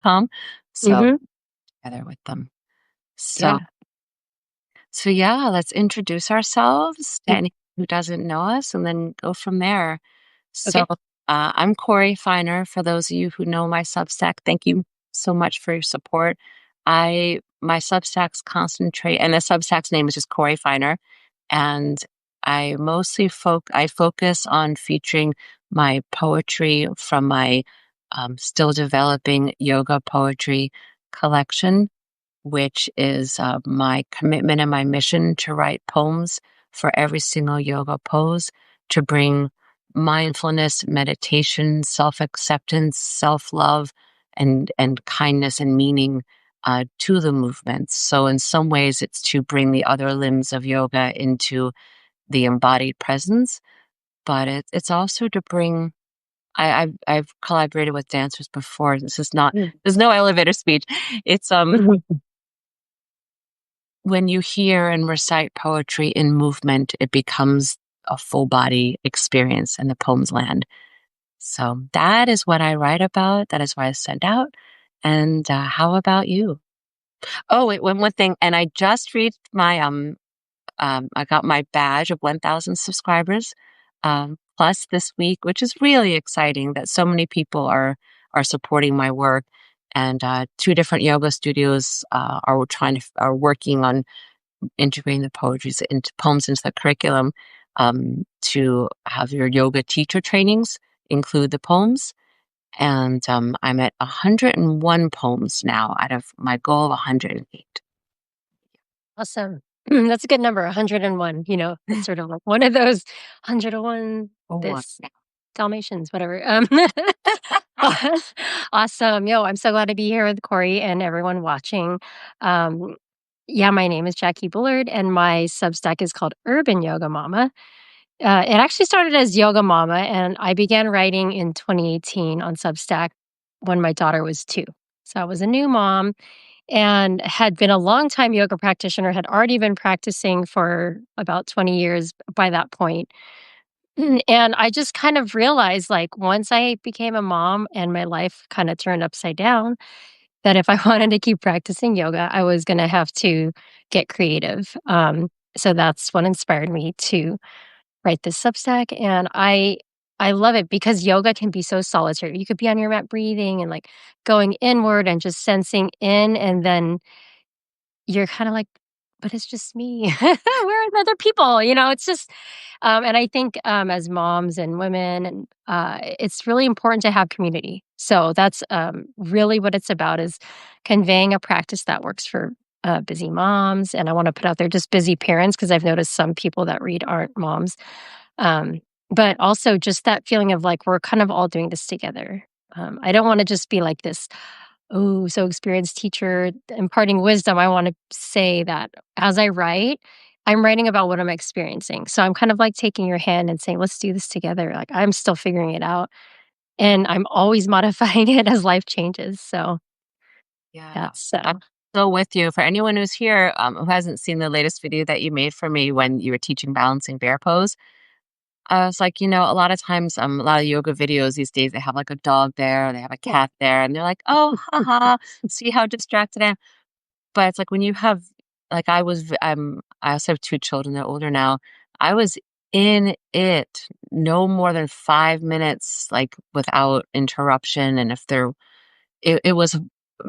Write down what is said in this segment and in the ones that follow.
come. So Mm-hmm. together with them. Yeah. So yeah, let's introduce ourselves to Mm. anyone who doesn't know us and then go from there. So Okay. I'm Corie Feiner. For those of you who know my Substack, thank you so much for your support. My Substacks concentrate, and the Substack's name is just Corie Feiner, and I mostly focus on featuring my poetry from my still developing yoga poetry collection, which is my commitment and my mission to write poems for every single yoga pose to bring mindfulness, meditation, self-acceptance, self-love, and kindness and meaning to the movements. So in some ways, it's to bring the other limbs of yoga into the embodied presence, but it's also to bring. I've collaborated with dancers before. There's no elevator speech. It's Mm-hmm. when you hear and recite poetry in movement, it becomes a full body experience and the poems land. So that is what I write about. That is what I send out. And how about you? Oh, wait, one more thing. And I just reached I got my badge of 1,000 subscribers plus this week, which is really exciting that so many people are supporting my work. And two different yoga studios are working on integrating the poems into the curriculum to have your yoga teacher trainings include the poems. And I'm at 101 poems now out of my goal of 108. Awesome. That's a good number, 101. It's sort of like one of those 101 Oh, this Dalmatians, whatever. Awesome. Yo, I'm so glad to be here with Corie and everyone watching. Um, yeah, my name is Jacquie Bullard, and my Substack is called Urban Yoga Mama. It actually started as Yoga Mama, and I began writing in 2018 on Substack when my daughter was 2. So I was a new mom and had been a long-time yoga practitioner, had already been practicing for about 20 years by that point. And I just kind of realized, like, once I became a mom and my life kinda turned upside down, that if I wanted to keep practicing yoga, I was gonna have to get creative. So that's what inspired me to write this Substack, and I love it because yoga can be so solitary. You could be on your mat breathing and, like, going inward and just sensing in, and then you're kinda like, "But it's just me. Where are the other people?" It's just and I think, as moms and women and, it's really important to have community. So that's, really what it's about is conveying a practice that works for, busy moms, and I wanna put out there just busy parents because 'cause I've noticed some people that read aren't moms. Um, but also just that feeling of, like, we're kind of all doing this together. I don't wanna just be like this, oh, so experienced teacher imparting wisdom. I wanna say that as I write, I'm writing about what I'm experiencing. So I'm kind of like taking your hand and saying, "Let's do this together." Like, I'm still figuring it out, and I'm always modifying it as life changes. So yeah. that's, I'm so with you. For anyone who's here who hasn't seen the latest video that you made for me when you were teaching balancing bear pose, I was like, a lot of times, a lot of yoga videos these days, they have like a dog there, they have a cat there, and they're like, oh, haha, see how distracted I am. But it's like when you have, like, I also have two children, they're older now. I was in it no more than 5 minutes, like without interruption. And if there, it was,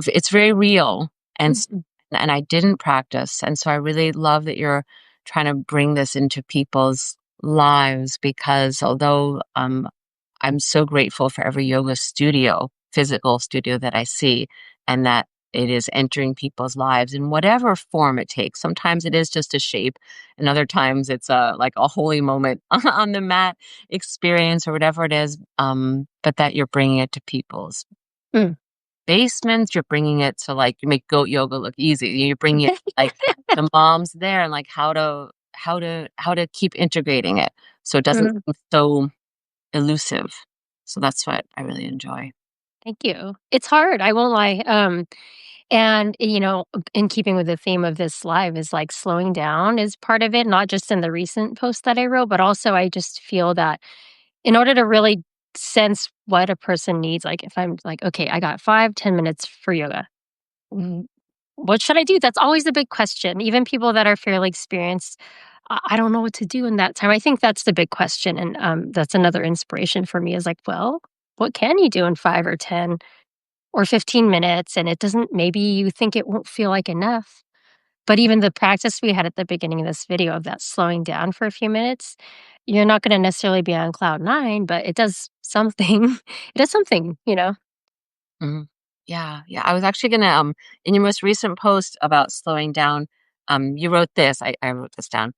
it's very real. And, Mhm. and I didn't practice. And so I really love that you're trying to bring this into people's lives because although, I'm so grateful for every yoga studio, physical studio that I see, and that it is entering people's lives in whatever form it takes. Sometimes it is just a shape, and other times it's like a holy moment on the mat experience or whatever it is. But that you're bringing it to people's Mm. basements, you're bringing it to like you make goat yoga look easy. You're bringing it like the moms there and like how to keep integrating it so it doesn't Mhm. seem so elusive. So that's what I really enjoy. Thank you. It's hard, I won't lie. And, in keeping with the theme of this live is like slowing down is part of it, not just in the recent post that I wrote, but also I just feel that in order to really sense what a person needs. Like, if I'm like, "Okay, I got 5, 10 minutes for yoga. W What should I do?" That's always the big question. Even people that are fairly experienced, I don't know what to do in that time. I think that's the big question, and, that's another inspiration for me is like, well, what can you do in 5 or 10 or 15 minutes? And it doesn't maybe you think it won't feel like enough, but even the practice we had at the beginning of this video of that slowing down for a few minutes, you're not gonna necessarily be on cloud 9, but it does something. It does something, you know? Mhm. Yeah, yeah. I was actually gonna, in your most recent post about slowing down, you wrote this. I wrote this down.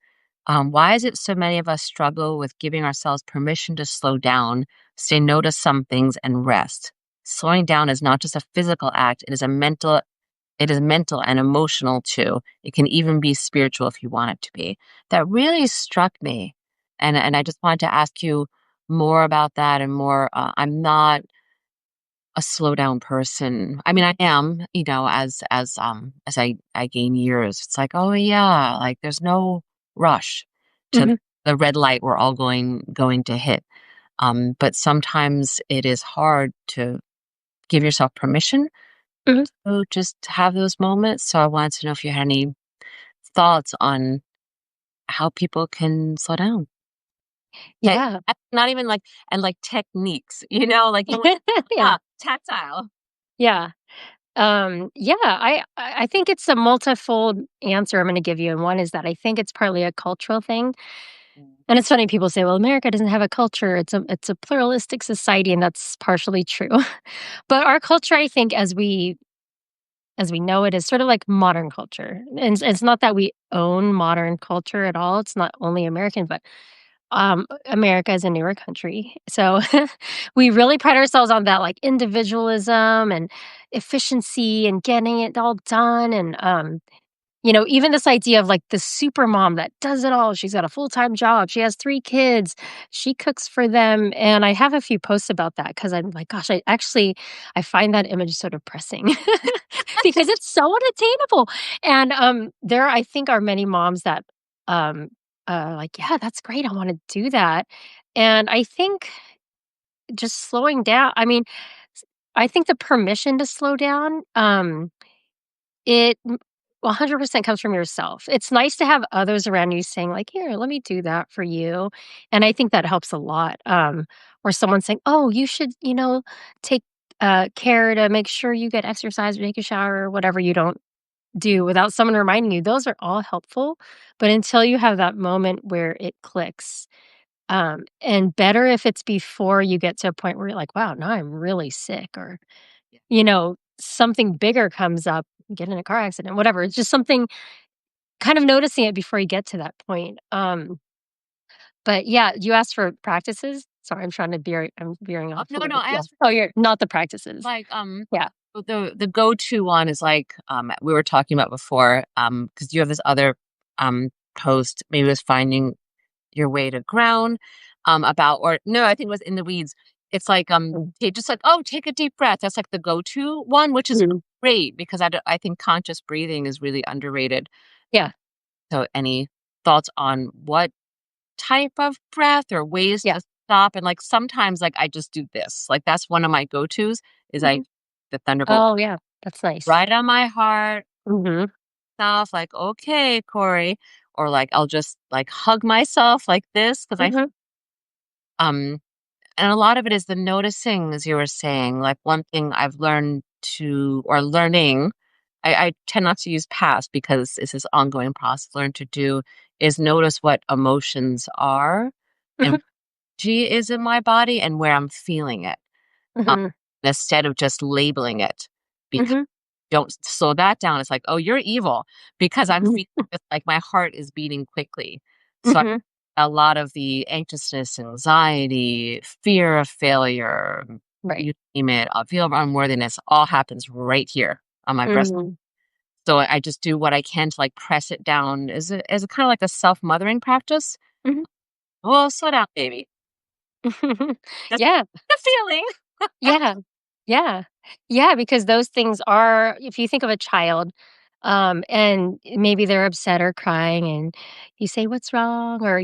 Why is it so many of us struggle with giving ourselves permission to slow down, say no to some things, and rest? Slowing down is not just a physical act; it is mental and emotional too. It can even be spiritual if you want it to be. That really struck me, and I just wanted to ask you more about that and more. I'm not a slow down person. I mean, I am, as I gain years, it's like, oh yeah, like there's no rush to Mhm, the red light we're all going to hit. But sometimes it is hard to give yourself permission mhm. to just have those moments. So I wanted to know if you had any thoughts on how people can slow down. Hey, Yeah. not even like and like techniques, like you Yeah, tactile. yeah. Yeah, I think it's a multifold answer I'm gonna give you, and one is that I think it's partly a cultural thing, and it's funny, people say, "Well, America doesn't have a culture, it's a pluralistic society," and that's partially true. But our culture, I think, as we know it, is sort of like modern culture, and it's not that we own modern culture at all, it's not only American, but, America is a newer country, so we really pride ourselves on that, like, individualism and efficiency and getting it all done, and, even this idea of, like, the super mom that does it all. She's got a full-time job, she has 3 kids, she cooks for them, and I have a few posts about that because 'cause I'm like, gosh, I find that image so depressing because it's so unattainable, and, there, I think, are many moms that, um, like, "Yeah, that's great, I wanna do that," and I think just slowing down, I mean, s I think the permission to slow down, it 100% comes from yourself. It's nice to have others around you saying like, "Here, let me do that for you," and I think that helps a lot, or someone saying, "Oh, you should, take, care to make sure you get exercise or take a shower," or whatever you don't do without someone reminding you. Those are all helpful, but until you have that moment where it clicks, and better if it's before you get to a point where you're like, "Wow, now I'm really sick," or Yeah. something bigger comes up, get in a car accident, whatever. It's just something kind of noticing it before you get to that point. But yeah, you asked for practices? Sorry, I'm veering Oh, off a no, little no, bit. I Yeah. asked for Oh, you're not the practices. like, Yeah. the go-to one is like, we were talking about before, because you have this other, post, maybe it was finding your way to ground, about or no, I think it was in the weeds. It's like, Mm, just like, "Oh, take a deep breath." That's like the go-to one, which is mhm. great because I think conscious breathing is really underrated. Yeah, So any thoughts on what type of breath or ways yeah. to stop? And, like, sometimes, like, I just do this. Like, that's one of my go-tos is Mhm. the thunderbolt Oh, yeah. That's nice. right on my heart, Mhm. stuff like, "Okay, Corey," or, like, I'll just, like, hug myself like this because Mhm. um and a lot of it is the noticing, as you were saying. Like, one thing I've learned to or learning, I tend not to use past because it's this ongoing process, learn to do is notice what emotions are and Mhm. G is in my body and where I'm feeling it, um, Mhm. instead of just labeling it. Because Mhm. don't slow that down. It's like, "Oh, you're evil," because I'm Mhm. feeling this, like, my heart is beating quickly. So, Mhm. a lot of the anxiousness, anxiety, fear of failure, Right. you name it, feel of unworthiness all happens right here on my breast. Mhm. So I just do what I can to, like, press it down as a kinda like a self-mothering practice. Mhm. "Well, slow down, baby. Just Yeah. the feeling." Yeah. Yeah. Yeah, because those things are, if you think of a child, and maybe they're upset or crying and you say, "What's wrong?" Or,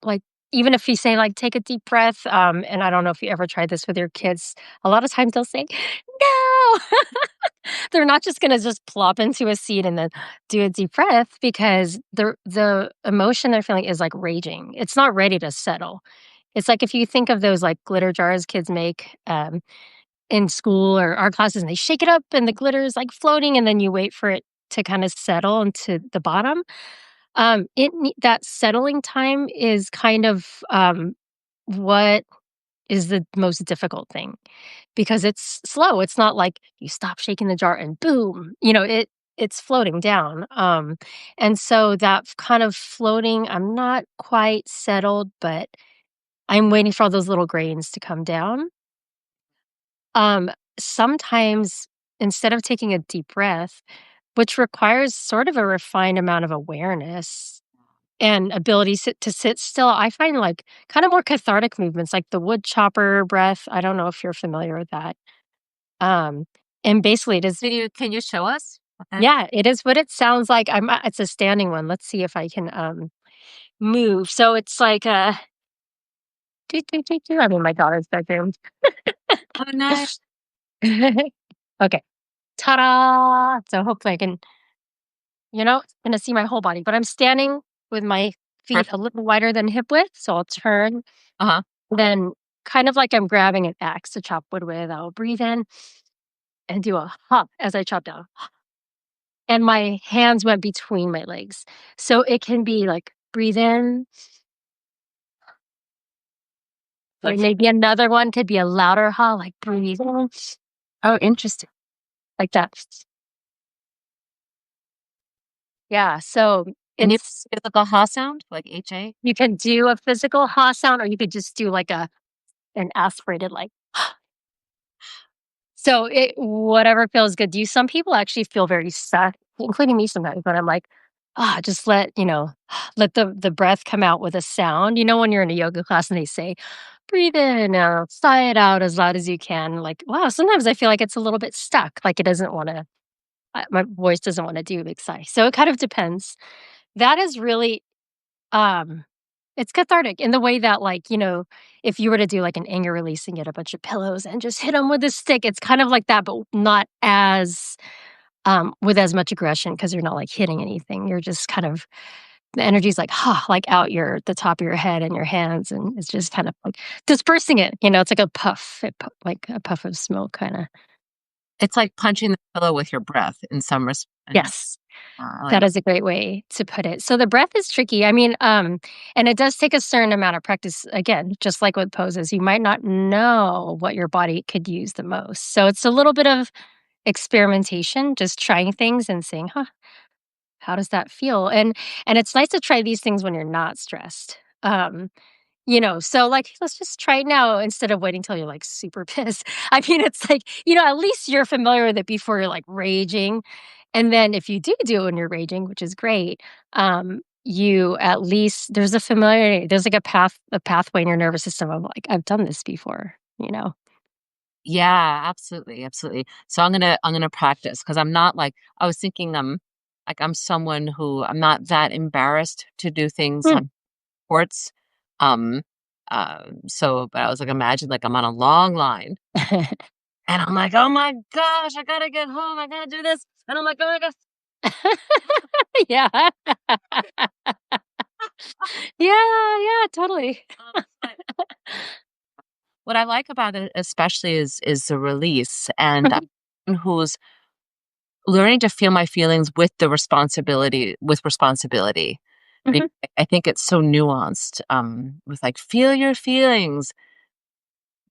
like, even if you say, like, "Take a deep breath," and I don't know if you ever tried this with your kids, a lot of times they'll say, "No." They're not just gonna just plop into a seat and then do a deep breath because the emotion they're feeling is, like, raging. It's not ready to settle. It's like if you think of those, like, glitter jars kids make, in school or art classes, and they shake it up and the glitter is, like, floating, and then you wait for it to kinda settle into the bottom. It nee that settling time is kind of, what is the most difficult thing because it's slow. It's not like you stop shaking the jar and boom, it's floating down. And so that kind of floating, I'm not quite settled, but I'm waiting for all those little grains to come down. Sometimes instead of taking a deep breath, which requires sort of a refined amount of awareness and ability to sit still, I find, like, kind of more cathartic movements, like the wood chopper breath. I don't know if you're familiar with that. Um, and basically it is Can you show us? Okay. yeah, it is what it sounds like. It's a standing one. Let's see if I can, move. So it's like, toot, toot, toot, toot. I'm in my daughter's bedroom. Oh, nice. Okay. Ta-da! So hopefully I can, gonna see my whole body, but I'm standing with my feet a Perfect. little wider than hip width, so I'll turn. Uh-huh. Then kind of like I'm grabbing an axe to chop wood with, I'll breathe in and do a hop as I chop down. And my hands went between my legs. So it can be like breathe in, or Like, maybe another one could be a louder ha, like breathe in, oh, interesting. like that. Yeah. So And you it's physical ha sound, like HA? you can do a physical ha sound or you could just do like an aspirated like so it whatever feels good to you. Some people actually feel very stuck, including me sometimes when I'm like, just let the breath come out with a sound. You know, when you're in a yoga class and they say, breathe in, sigh it out as loud as you can. Like, wow, sometimes I feel like it's a little bit stuck. Like it doesn't want to, my voice doesn't want to do a big sigh. So it kind of depends. That is really um, it's cathartic in the way that, like, if you were to do, like, an anger release and get a bunch of pillows and just hit them with a stick, it's kind of like that, but not as, with as much aggression because 'cause you're not, like, hitting anything. You're just kind of the energy's like, like, out the top of your head and your hands, and it's just kind of, like, dispersing it, it's like a puff, like a puff of smoke kinda. It's like punching the pillow with your breath in some and Yes. I like That is a great way to put it. So the breath is tricky. I mean, and it does take a certain amount of practice. Again, just like with poses, you might not know what your body could use the most. So it's a little bit of experimentation, just trying things and saying, "Huh, how does that feel?" And it's nice to try these things when you're not stressed. So, like, let's just try it now instead of waiting till you're, like, super pissed. I mean, it's like, at least you're familiar with it before you're, like, raging, and then if you do it when you're raging, which is great, you at least there's a familiarity, there's, like, a pathway in your nervous system of, like, "I've done this before," you know? yeah, absolutely, absolutely. So I'm gonna practice because I'm not like I was thinking like I'm someone who I'm not that embarrassed to do things Mm. on sports. Um so but I was like imagine like I'm on a long line and I'm like, oh my gosh, I gotta get home, I gotta do this. And I'm like, oh my gosh. Yeah. Yeah, yeah, totally. But what I like about it especially is the release and I'm someone who's learning to feel my feelings with responsibility. Mhm. I think it's so nuanced, with, like, feel your feelings,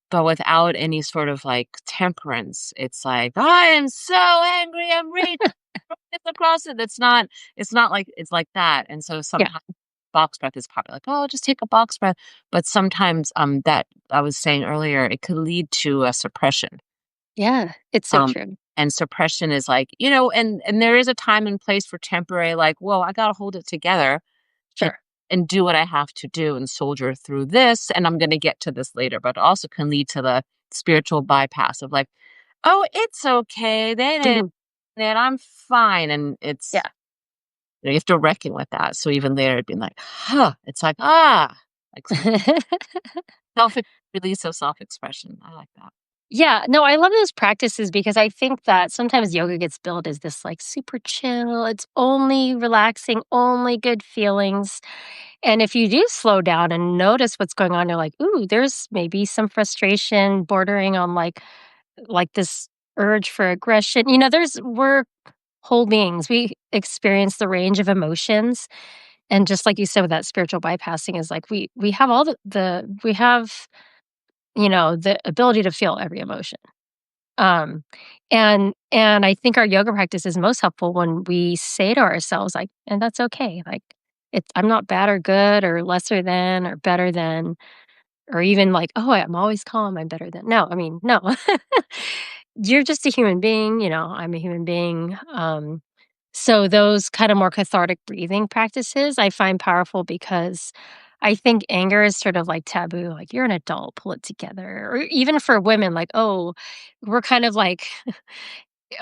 but without any sort of, like, temperance. It's like, "I am so angry, I'm raging, get across it." It's not like it's like that, and so Yeah, sometimes box breath is probably like, "Oh, just take a box breath," but sometimes, that I was saying earlier, it could lead to a suppression. yeah, it's so Um, true. and suppression is like, and there is a time and place for temporary, like, whoa, I gotta hold it together and Sure. and do what I have to do and soldier through this, and I'm gonna get to this later. But it also can lead to the spiritual bypass of like, oh, it's okay. They didn't Mhm. and I'm fine. And it's Yeah. you have to reckon with that. So even later it'd be like, huh, it's like, ah. like some self release of self-expression. I like that. Yeah, no, I love those practices because I think that sometimes yoga gets billed as this like super chill, it's only relaxing, only good feelings. And if you do slow down and notice what's going on, you're like, ooh, there's maybe some frustration bordering on like this urge for aggression. We're whole beings. We experience the range of emotions. And just like you said with that spiritual bypassing is like we have all the we have, the ability to feel every emotion. Um, and I think our yoga practice is most helpful when we say to ourselves, like, and that's okay. Like I'm not bad or good or lesser than or better than, or even like, oh, I'm always calm, I'm better than. No, I mean, no. You're just a human being, I'm a human being. So those kind of more cathartic breathing practices I find powerful because I think anger is sort of like taboo, like you're an adult, pull it together. Or even for women, like, oh, we're kind of like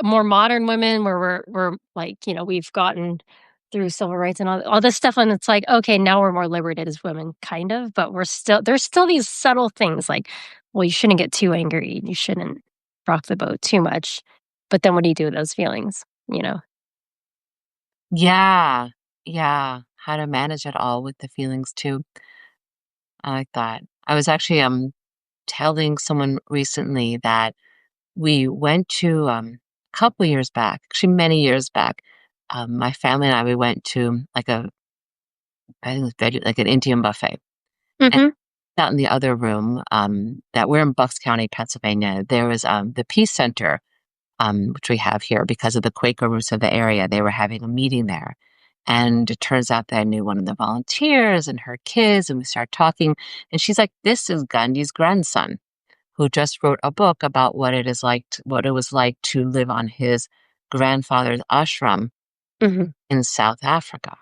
more modern women where we're like, we've gotten through civil rights and all this stuff. And it's like, okay, now we're more liberated as women, kind of, but there's still these subtle things like, well, you shouldn't get too angry. You shouldn't rock the boat too much. But then what do you do with those feelings? You know? Yeah. Yeah. How to manage it all with the feelings too. I like that. I was actually telling someone recently that we went to a couple years back, actually many years back. My family and I we went to like I think it was like an Indian buffet. And Mhm, out in the other room, that we're in Bucks County, Pennsylvania, there was the Peace Center, which we have here because of the Quaker roots of the area. They were having a meeting there. And it turns out that I knew one of the volunteers and her kids, and we started talking. And she's like, "This is Gandhi's grandson, who just wrote a book about what it was like to live on his grandfather's ashram mhm, in South Africa."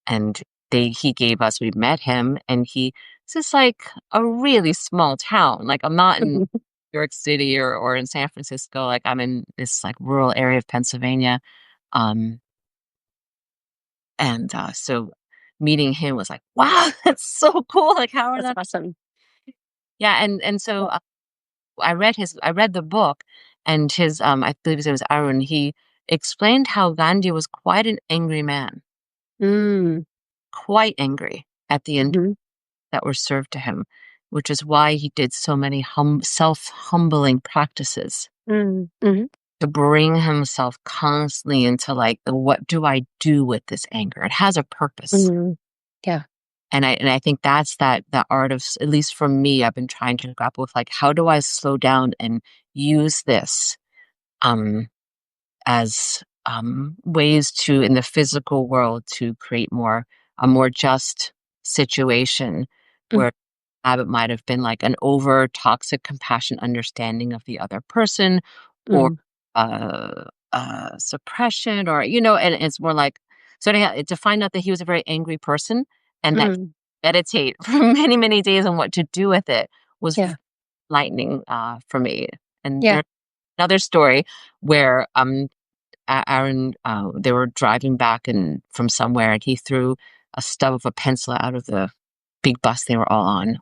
And he gave us, we met him, and this is like a really small town. Like I'm not in New mhm, York City or in San Francisco. Like I'm in this like rural area of Pennsylvania. Um, and so meeting him was like, wow, that's so cool. Like how are that's that? awesome. Yeah, and so Yeah. I read the book, and his I believe his name was Arun. He explained how Gandhi was quite an angry man, Mm, quite angry at the mhm, that were served to him, which is why he did so many self-humbling practices mm, mhm, to bring himself constantly into like, what do I do with this anger? It has a purpose. mhm. Yeah. And I think that's the art of, at least for me, I've been trying to grapple with like, how do I slow down and use this um as ways to in the physical world to create a more just situation Mm, where habit might have been like an over toxic compassion understanding of the other person or mhm, suppression or and it's more like so to find out that he was a very angry person and that mm. meditate for many many days on what to do with it was Yeah, lightning for me. And yeah. there's another story where Aaron, they were driving back and from somewhere, and he threw a stub of a pencil out of the big bus they were all on.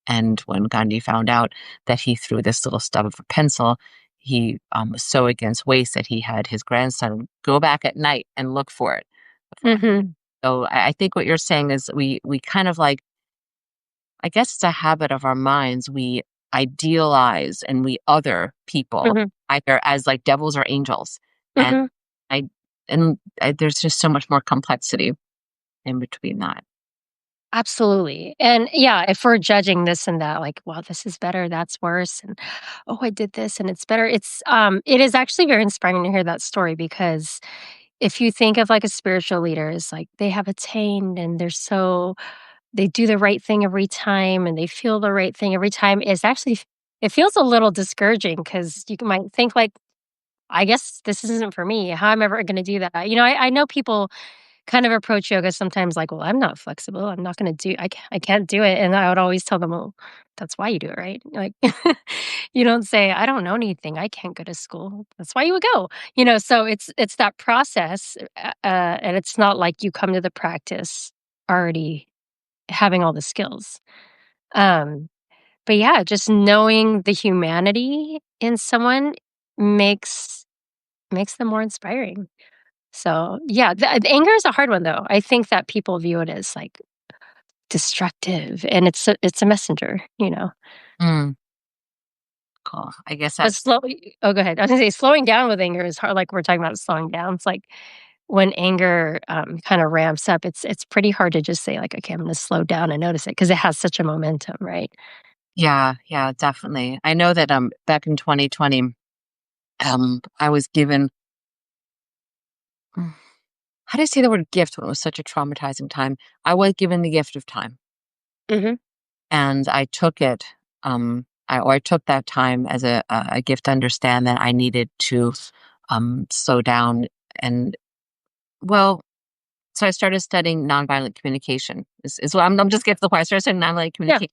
And when Gandhi found out that he threw this little stub of a pencil, he was so against waste that he had his grandson go back at night and look for it. Mhm, So I think what you're saying is we kind of like I guess it's a habit of our minds. We idealize and we other people mhm, either as like devils or angels. And mhm. I there's just so much more complexity in between that. Absolutely. And yeah, if we're judging this and that, like, wow, this is better, that's worse, and oh, I did this and it's better. It is actually very inspiring to hear that story because if you think of like a spiritual leader as like they have attained and they do the right thing every time and they feel the right thing every time, it feels a little discouraging because you might think like, I guess this isn't for me. How am I ever going to do that? I know people kind of approach yoga sometimes like, "Well, I'm not flexible. I'm not gonna do I can't do it." And I would always tell them, "Well, that's why you do it, right?" Like, you don't say, "I don't know anything. I can't go to school." That's why you would go. So it's that process, and it's not like you come to the practice already, having all the skills. Um, but yeah, just knowing the humanity in someone makes makes them more inspiring. So, yeah, the anger is a hard one, though. I think that people view it as, like, destructive, and it's a messenger, you know? Mm, cool. I guess But that's slow oh, go ahead. I was gonna say slowing down with anger is hard, like, we're talking about slowing down. It's like when anger, kinda ramps up, it's pretty hard to just say, like, "Okay, I'm gonna slow down and notice it," because it has such a momentum, right? yeah, yeah, definitely. I know that, back in 2020, I was given mm, how do you say the word gift when it was such a traumatizing time? I was given the gift of time, Mhm, and I took it, I took that time as a gift to understand that I needed to, slow down and well, so I started studying nonviolent communication. Is what I'm just getting to the point. I started studying nonviolent yeah, communication,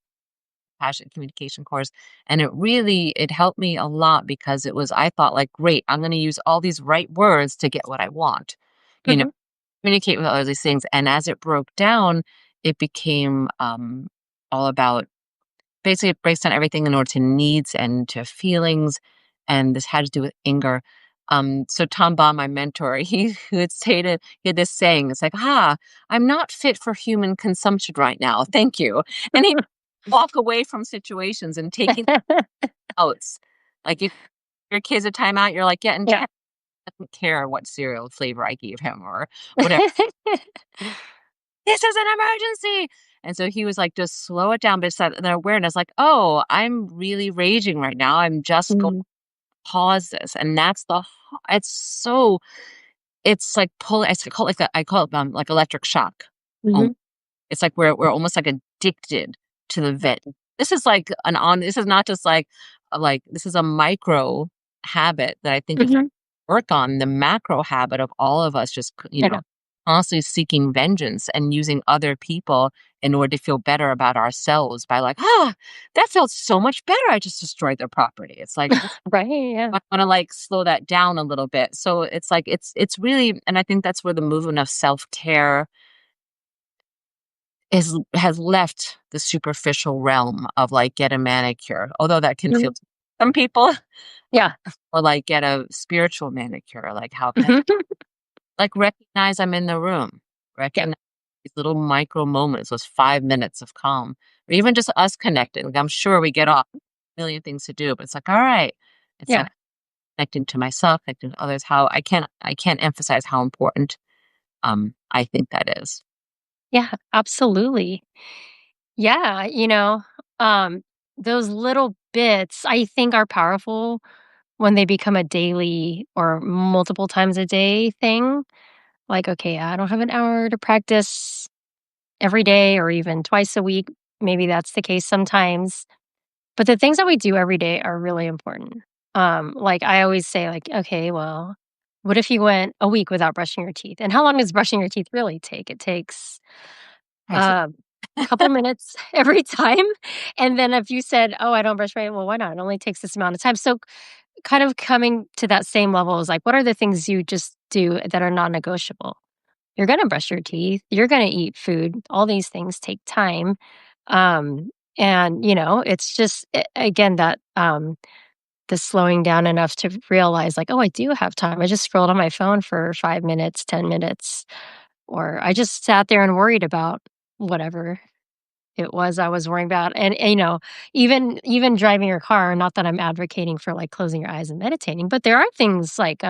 passionate communication course, and it helped me a lot because it was I thought like, great, I'm going to use all these right words to get what I want, you know, mhm, communicate with all these things. And as it broke down, it became all about basically it breaks down everything in order to needs and to feelings, and this had to do with anger. So Tom Baum, my mentor, he would say to he had this saying, it's like, I'm not fit for human consumption right now. Thank you. And he walk away from situations and taking outs. Like if your kid's a timeout, you're like, yeah, and yeah. Chad doesn't care what cereal flavor I gave him or whatever. This is an emergency. And so he was like, just slow it down. But it's that the awareness, like, oh, I'm really raging right now. I'm just going Mhm, to pause this. And that's it's so, it's like pulling, I call it like electric shock. mhm, It's like we're almost like addicted to the vet. This is like this is not just like this is a micro habit that I think if mhm, work on the macro habit of all of us just, I know. constantly seeking vengeance and using other people in order to feel better about ourselves by like, that felt so much better. I just destroyed their property. It's like, Right, yeah. I want to like slow that down a little bit. So it's like, it's really, and I think that's where the movement of self-care has left the superficial realm of like get a manicure, although that can feel Mhm, to some people, yeah. or like get a spiritual manicure. Like how can I Mhm, like recognize I'm in the room, yeah, recognize these little micro moments, those 5 minutes of calm, or even just us connecting. Like I'm sure we get off a million things to do, but it's like, all right, it's like yeah, connecting to myself, connecting to others. How I can't emphasize how important I think that is. yeah, absolutely. Yeah, um, those little bits I think are powerful when they become a daily or multiple times a day thing. Like, okay, I don't have an hour to practice every day or even twice a week. Maybe that's the case sometimes. But the things that we do every day are really important. Like I always say, like, okay, well, what if you went a week without brushing your teeth? And how long does brushing your teeth really take? It takes Right. a couple minutes every time. And then if you said, oh, I don't brush my, well, why not? It only takes this amount of time. So kind of coming to that same level is like, what are the things you just do that are non negotiable? You're going to brush your teeth. You're going to eat food. All these things take time. Um, and, it's just, again, that the slowing down enough to realize, like, oh, I do have time. I just scrolled on my phone for 5 minutes, 10 minutes, or I just sat there and worried about whatever it was I was worrying about. And, even driving your car, not that I'm advocating for like closing your eyes and meditating, but there are things like,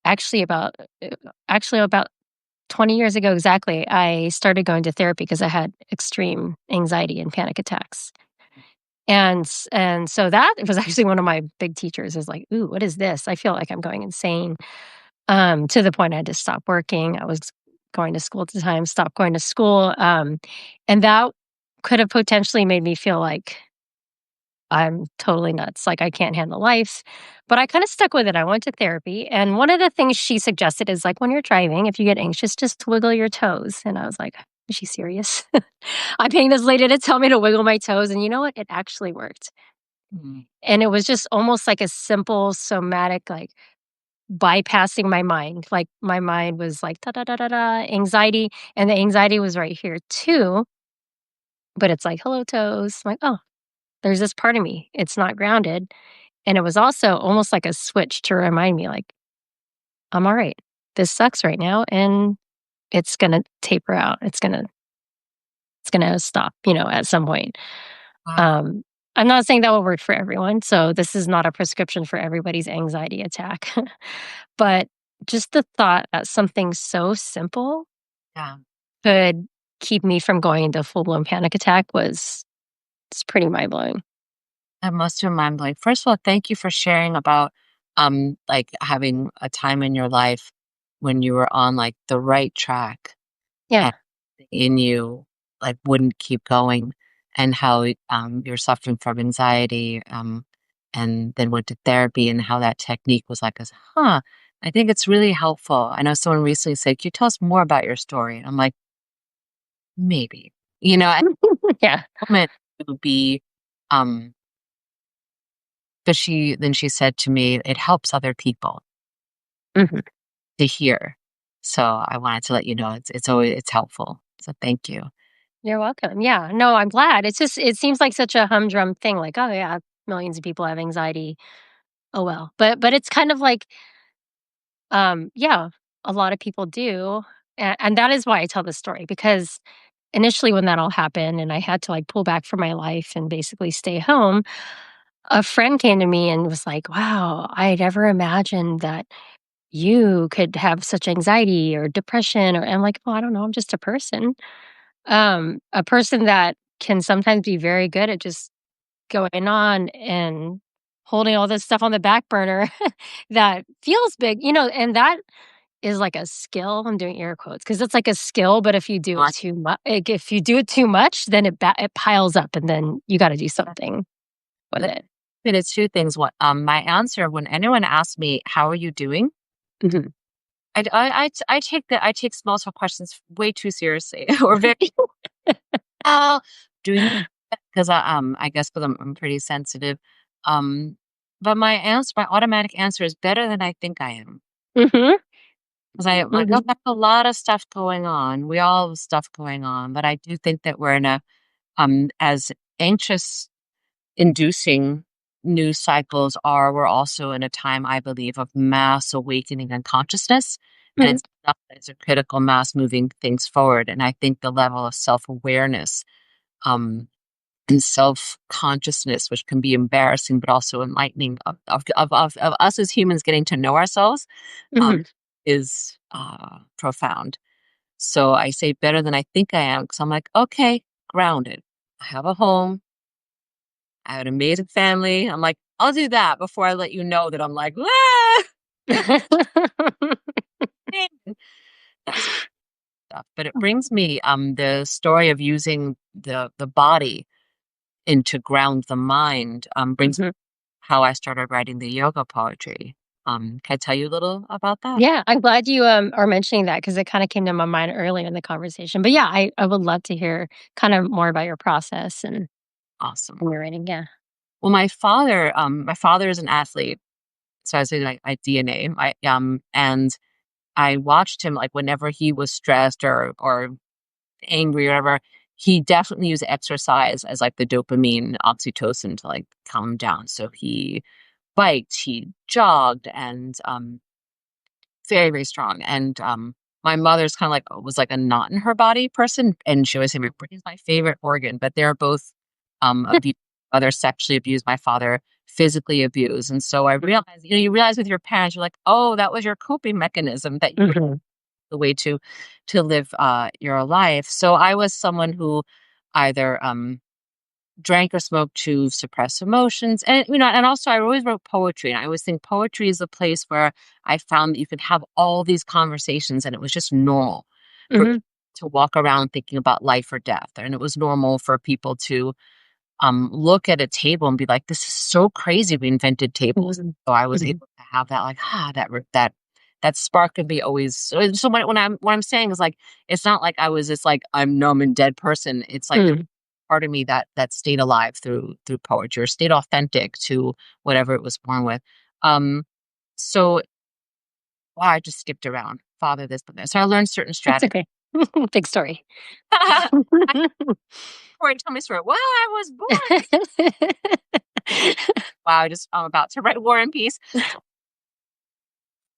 actually about, uh, actually about 20 years ago exactly, I started going to therapy because I had extreme anxiety and panic attacks. And so that was actually one of my big teachers is like, "Ooh, what is this? I feel like I'm going insane." To the point I had to stop working. I was going to school at the time, stopped going to school, and that could have potentially made me feel like I'm totally nuts, like I can't handle life. But I kinda stuck with it. I went to therapy, and one of the things she suggested is, like, when you're driving, if you get anxious, just wiggle your toes, and I was like, "Is she serious?" I'm paying this lady to tell me to wiggle my toes, and you know what? It actually worked. Mm, And it was just almost like a simple somatic, like, bypassing my mind. Like, my mind was like, "Da da da da da," anxiety, and the anxiety was right here too. but it's like, "Hello, toes." I'm like, "Oh, there's this part of me. It's not grounded." And it was also almost like a switch to remind me, like, "I'm alright. This sucks right now, and it's gonna taper out. It's gonna stop, at some point." Wow. Um, I'm not saying that will work for everyone, so this is not a prescription for everybody's anxiety attack. But just the thought that something so simple Yeah. could keep me from going into full-blown panic attack was it's pretty mind-blowing. That must have mind blowing. First of all, thank you for sharing about like having a time in your life when you were on like the right track Yeah. and in you like wouldn't keep going and how you're suffering from anxiety and then went to therapy and how that technique was like huh, I think it's really helpful. I know someone recently said, "Can you tell us more about your story?" And I'm like, maybe. At Yeah. the moment it would be um because she said to me, "It helps other people Mhm. to hear." So I wanted to let you know it's helpful. So thank you. You're welcome. Yeah. No, I'm glad. It's just it seems like such a humdrum thing, like, "Oh, yeah, millions of people have anxiety. Oh, well." But it's kind of like, yeah, a lot of people do, and that is why I tell this story because initially when that all happened and I had to, like, pull back from my life and basically stay home, a friend came to me and was like, "Wow, I never imagined that you could have such anxiety or depression," or I'm like, "Well, I don't know, I'm just a person." A person that can sometimes be very good at just going on and holding all this stuff on the back burner that feels big, and that is like a skill. I'm doing air quotes because it's like a skill, but if you do it Like, too much, if you do it too much, then it piles up, and then you got to do something with let it. me it's two things. What my answer when anyone asks me, "How are you doing?" Mhm. I take small talk questions way too seriously or very oh doing because I guess because I'm pretty sensitive. Um, but my automatic answer is better than I think I am. Mhm. 'Cause I Mhm. don't have a lot of stuff going on. We all have stuff going on, but I do think that we're in a, as anxious inducing news cycles are, we're also in a time, I believe, of mass awakening and consciousness, and Mhm. it's enough that it's a critical mass moving things forward, and I think the level of self-awareness, um, and self-consciousness, which can be embarrassing but also enlightening of us as humans getting to know ourselves, um, Mhm. is, profound. So I say better than I think I am because 'cause I'm like, "Okay, grounded. I have a home. I have an amazing family." I'm like, "I'll do that before I let you know that I'm like, ah, that's stuff." But it brings me, the story of using the body and to ground the mind, brings Mhm. how I started writing the yoga poetry. Can I tell you a little about that? Yeah, I'm glad you, are mentioning that because it kinda came to my mind earlier in the conversation. But yeah, I would love to hear kind of more about your process Awesome. and your writing, yeah. Well, my father is an athlete, so I say like my DNA. And I watched him like whenever he was stressed or angry or whatever, he definitely used exercise as like the dopamine, oxytocin to like calm him down. So he biked, he jogged, and very, very strong. And my mother's kind of like was like a not in her body person, and she always said my brain's my favorite organ. But they're both abused. Mother sexually abused, my father physically abused, and so I realized, you realize with your parents, you're like, oh, that was your coping mechanism that you Mhm. the way to live your life. So I was someone who either drank or smoked to suppress emotions, and and also I always wrote poetry, and I always think poetry is a place where I found that you could have all these conversations, and it was just normal for Mhm. to walk around thinking about life or death, and it was normal for people to look at a table and be like, "This is so crazy we invented tables." Mhm. So I was Mhm. able to have that, like, that spark of me always so what I'm saying is, like, it's not like I was this, like, I'm numb and dead person. It's like there Mhm. was part of me that stayed alive through poetry or stayed authentic to whatever it was born with. Um, so wow, I just skipped around. Father this, but that. So I learned certain It's strategies. okay. Big story. I Corie, tell me a story. Well, I was born. Wow, I'm about to write War and Peace.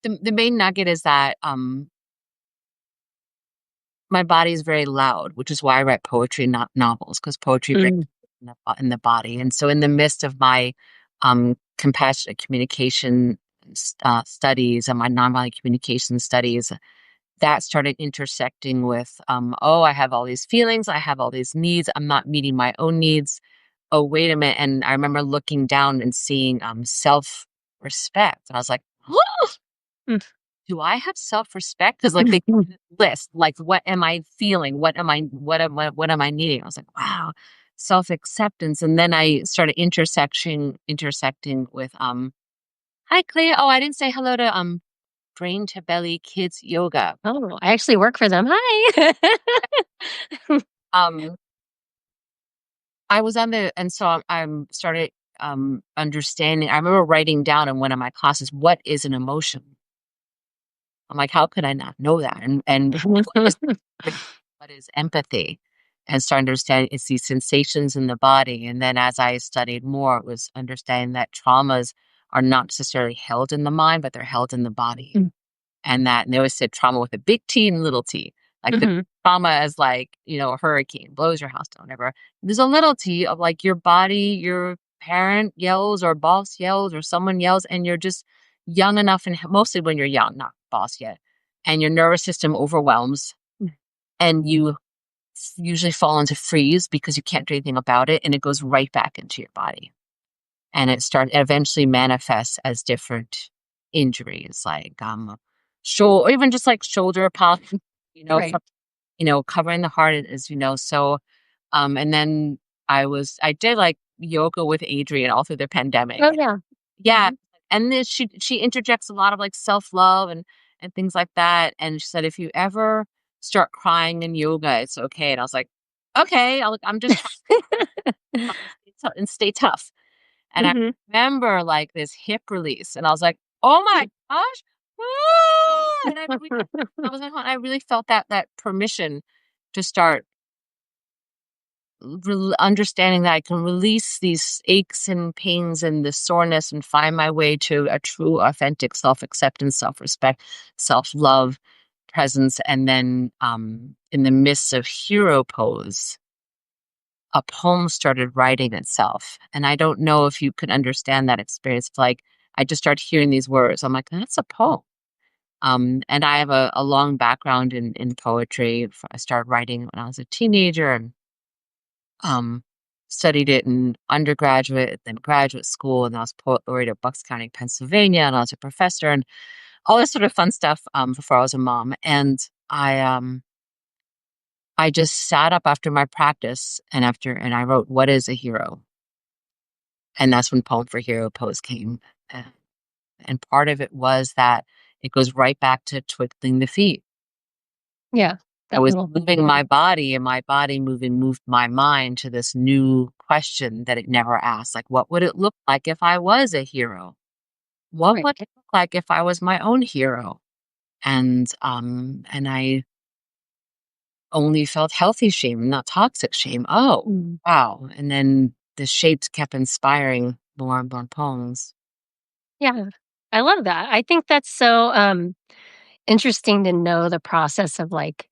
The main nugget is that my body is very loud, which is why I write poetry, not novels, because poetry breaks Mm. in the body. And so, in the midst of my compassionate communication studies and my nonviolent communication studies, that started intersecting with, oh, I have all these feelings, I have all these needs, I'm not meeting my own needs. Oh, wait a minute. And I remember looking down and seeing self respect. And I was like, Mm. do I have self-respect? Because like they list, like, what am I feeling? What am I needing? I was like, wow, self-acceptance. And then I started intersecting with hi Clea. Oh, I didn't say hello to Brain to Belly Kids Yoga. Oh, I actually work for them. Hi. Um I was on the and so I'm started understanding. I remember writing down in one of my classes, what is an emotion? I'm like, how could I not know that? And what is what is empathy? And start understanding it's these sensations in the body. And then as I studied more, it was understanding that traumas are not necessarily held in the mind, but they're held in the body. Mm. And they always said trauma with a big T and little t. Like the Mhm. trauma is like, a hurricane blows your house down, whatever. There's a little t of like your body, your parent yells or boss yells or someone yells, and you're just young enough, and mostly when you're young, not boss yet, and your nervous system overwhelms, Mm. and you usually fall into freeze because you can't do anything about it, and it goes right back into your body. And it eventually manifests as different injuries like shoulder, or even just like shoulder pop, Right. covering the heart so and then I did like yoga with Adrienne all through the Oh, pandemic. yeah. Yeah. Mhm. And then she interjects a lot of like self-love and things like that. And she said, if you ever start crying in yoga, it's okay. And I was like, okay, I'm just trying to stay tough. And I Mhm. remember like this hip release, and I was like, "Oh my gosh!" Ah! And I really felt that permission to start understanding that I can release these aches and pains and the soreness and find my way to a true, authentic self acceptance, self respect, self love, presence, and then in the midst of hero pose, a poem started writing itself. And I don't know if you could understand that experience. Like I just started hearing these words. I'm like, that's a poem. And I have a long background in poetry. I started writing when I was a teenager and um, studied it in undergraduate, then graduate school. And I was poet laureate at Bucks County, Pennsylvania. And I was a professor and all this sort of fun stuff before I was a mom. And I just sat up after my practice and I wrote, what is a hero? And that's when Poem for Hero Pose came. Uh, and part of it was that it goes right back to twiddling the feet. Yeah. I That was little moving my body, and my body moved my mind to this new question that it never asked. Like, what would it look like if I was a hero? What right. would it look like if I was my own hero? And I only felt healthy shame, not toxic shame. Oh, Mm. wow. And then the shapes kept inspiring more and more poems. Yeah. I love that. I think that's so, interesting to know the process of, like,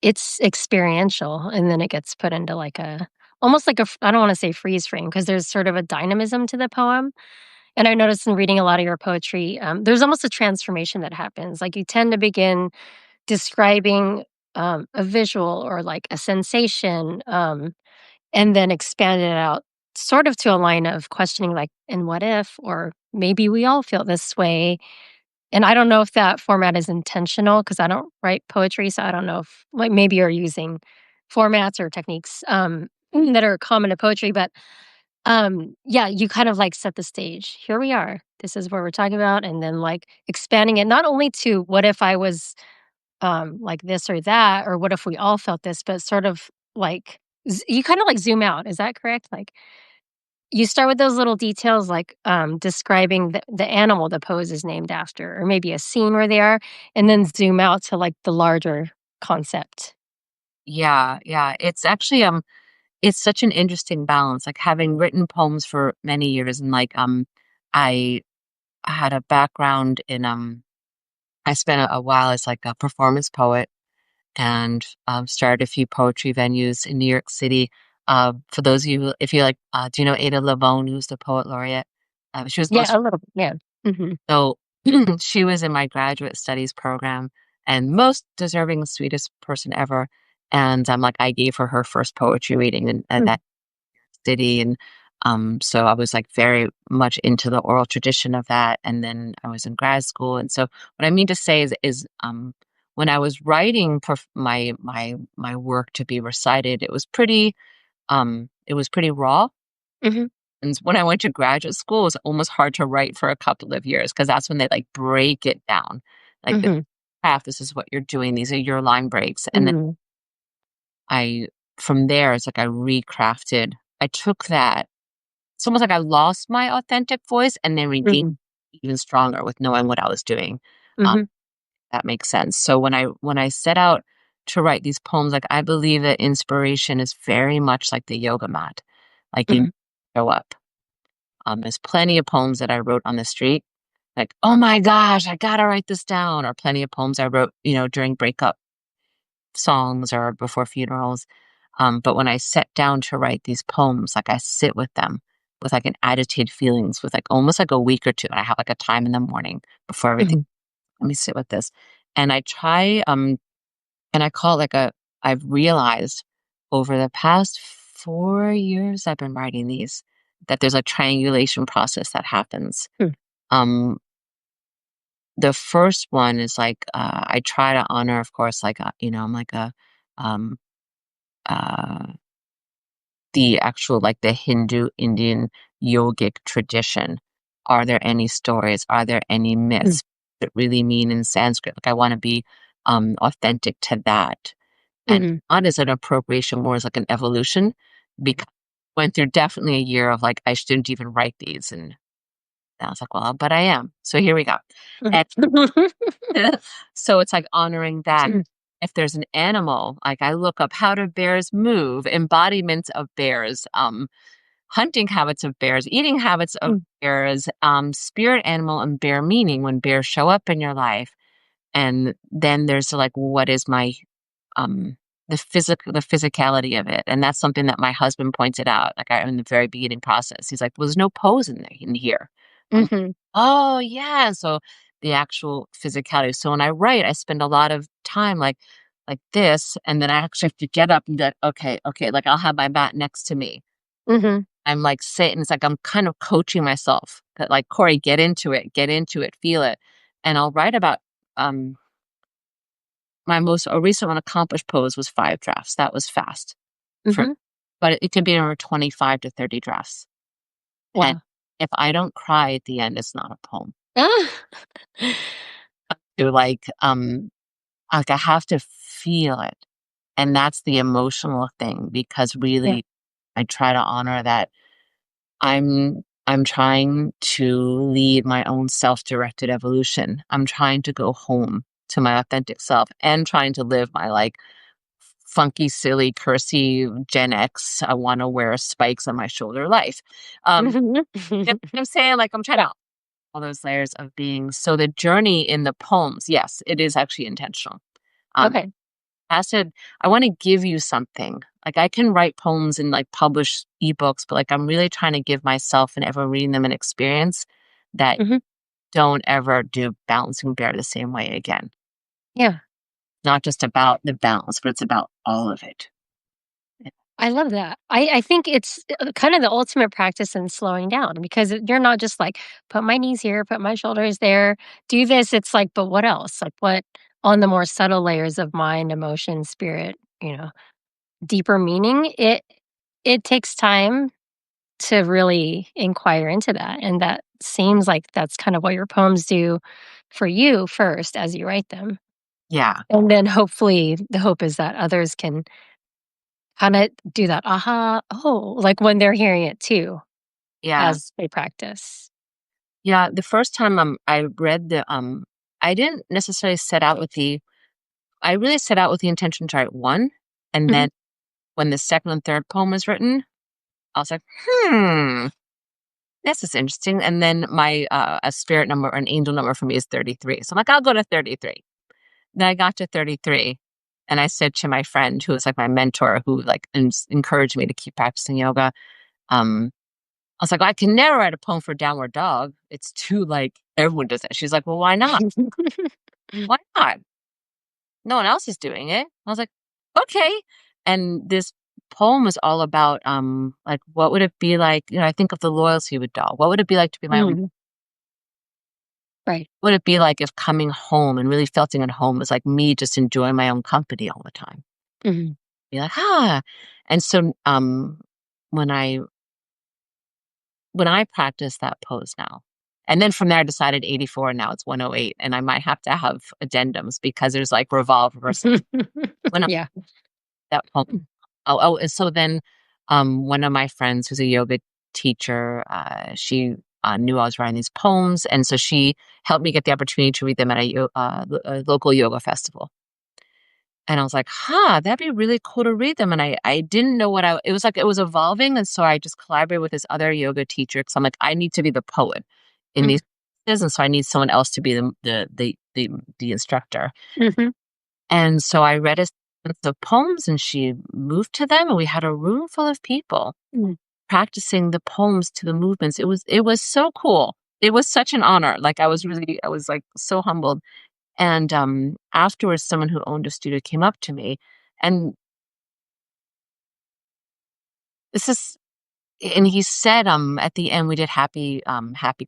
it's experiential, and then it gets put into, like, a almost like a f I don't wanna say freeze frame because there's sort of a dynamism to the poem, and I noticed in reading a lot of your poetry, there's almost a transformation that happens, like, you tend to begin describing, a visual or, like, a sensation, and then expand it out sort of to a line of questioning, like, "And what if?" Or, "Maybe we all feel this way." And I don't know if that format is intentional because I don't write poetry, so I don't know if like, maybe you're using formats or techniques, that are common to poetry, but, yeah, you kind of, like, set the stage. "Here we are. This is what we're talking about," and then, like, expanding it not only to what if I was, like this or that, or what if we all felt this, but sort of, like, you kinda, like, zoom out. Is that correct? Like, you start with those little details like, describing the animal the pose is named after, or maybe a scene where they are, and then zoom out to, like, the larger concept. Yeah, yeah. It's actually it's such an interesting balance. Like having written poems for many years and I had a background in I spent a while as like a performance poet and started a few poetry venues in New York City. For those of you, if you like, do you know Ada Lavone, who's the poet laureate? She was Yeah, most a little bit, yeah. Mhm, so she was in my graduate studies program and most deserving, sweetest person ever. And I'm like, I gave her her first poetry reading in mm, that city, and so I was like very much into the oral tradition of that. And then I was in grad school, and so what I mean to say is when I was writing my work to be recited, it was pretty raw. mhm, And when I went to graduate school, it was almost hard to write for a couple of years because that's when they like break it down. Like this mhm, half, this is what you're doing. These are your line breaks. And then mhm, I, from there, it's like I recrafted. I took that. It's almost like I lost my authentic voice and then regained mhm, even stronger with knowing what I was doing. Um, mhm, that makes sense. So when I set out to write these poems, like I believe that inspiration is very much like the yoga mat. Like you mhm, show up. There's plenty of poems that I wrote on the street, like, "Oh my gosh, I gotta write this down," or plenty of poems I wrote, during breakup songs or before funerals. But when I set down to write these poems, like I sit with them with like an agitated feelings with like almost like a week or two. And I have like a time in the morning before everything. mhm, Let me sit with this. And I try, and I call it like I've realized over the past 4 years I've been writing these that there's a triangulation process that happens. mm, Um, the first one is like I try to honor, of course, like I'm like a um, uh, the actual like the Hindu Indian yogic tradition. Are there any stories? Are there any mm, myths that really mean in Sanskrit? Like I want to be authentic to that, and mhm, not as an appropriation, more as like an evolution. Because I went through definitely a year of like I shouldn't even write these, and I was like, well, but I am. So here we go. And so it's like honoring that. mhm, If there's an animal, like I look up how do bears move, embodiments of bears, hunting habits of bears, eating habits of mm, bears, spirit animal and bear meaning when bears show up in your life. And then there's like, what is my um the physicality of it? And that's something that my husband pointed out, like in the very beginning process. He's like, well, there's no pose in here. mhm, Oh, yeah, so the actual physicality. So when I write, I spend a lot of time like this, and then I actually have to get up and be like, "Okay, okay," like, I'll have my mat next to me. mhm, I'm, like, sitting it's like I'm kind of coaching myself that, like, "Corie, get into it, feel it." And I'll write about, um my most recent one accomplished pose was 5 drafts. That was fast for mhm. but it could be over 25 to 30 drafts. And Wow. if I don't cry at the end, it's not a poem. Ah. To like, I have to feel it, and that's the emotional thing because Yeah. really I try to honor that I'm trying to lead my own self-directed evolution. I'm trying to go home to my authentic self and trying to live my, like, funky, silly, cursy Gen X, I wanna wear spikes on my shoulder life. Mhm. You know what I'm saying? Like, I'm trying to all those layers of being so the journey in the poems, yes, it is actually intentional. Um Okay. I said, "I wanna give you something." Like, I can write poems and, like, publish ebooks, but, like, I'm really trying to give myself and ever reading them an experience that Mhm. don't ever do Balancing Bear the same way again. Yeah. Not just about the balance, but it's about all of it. Yeah. I love that. I think it's kind of the ultimate practice in slowing down because you're not just like, put my knees here, put my shoulders there, do this. It's like, but what else? Like, what on the more subtle layers of mind, emotion, spirit, deeper meaning? It takes time to really inquire into that. And that seems like that's kind of what your poems do for you first as you write them. Yeah, And then hopefully the hope is that others can kinda do that, "Aha, oh," like, when they're hearing it too, yeah. as they practice. Yeah, the first time, I read I didn't necessarily set out with the I really set out with the intention to write one, and Mhm. then when the second and third poem was written, I was like, "Hmm, this is interesting." And then my, a spirit number or an angel number for me is 33. So I'm like, "I'll go to 33." Then I got to 33, and I said to my friend who was, like, my mentor who, like, encouraged me to keep practicing yoga, um, I was like, "I can never write a poem for downward dog. It's too, like everyone does it." She's like, "Well, why not? Why not? No one else is doing it." I was like, "Okay." And this poem was all about, like, what would it be like, I think of the loyalty of a dog. What would it be like to be my own? Mm. Right. What would it be like if coming home and really feeling at home was like me just enjoying my own company all the time? Mhm. Be like, "Ah." And so, when I practice that pose now, and then from there I decided 84 and now it's 108, and I might have to have addendums because there's, like, revolve, reverse. When Yeah. that poem. And so then, one of my friends who's a yoga teacher, she, knew I was writing these poems, and so she helped me get the opportunity to read them at a local yoga festival. And I was like, "Huh, that'd be really cool to read them." And I didn't know what I it was like it was evolving, and so I just collaborated with this other yoga teacher because 'cause I'm like, "I need to be the poet in Mm. these places, and so I need someone else to be the instructor." Mhm. And so I read a sequence of poems, and she moved to them, and we had a room full of people Mm. practicing the poems to the movements. It was so cool. It was such an honor. Like, I was, like, so humbled. And, afterwards, someone who owned a studio came up to me, and this is and he said, at the end, we did happy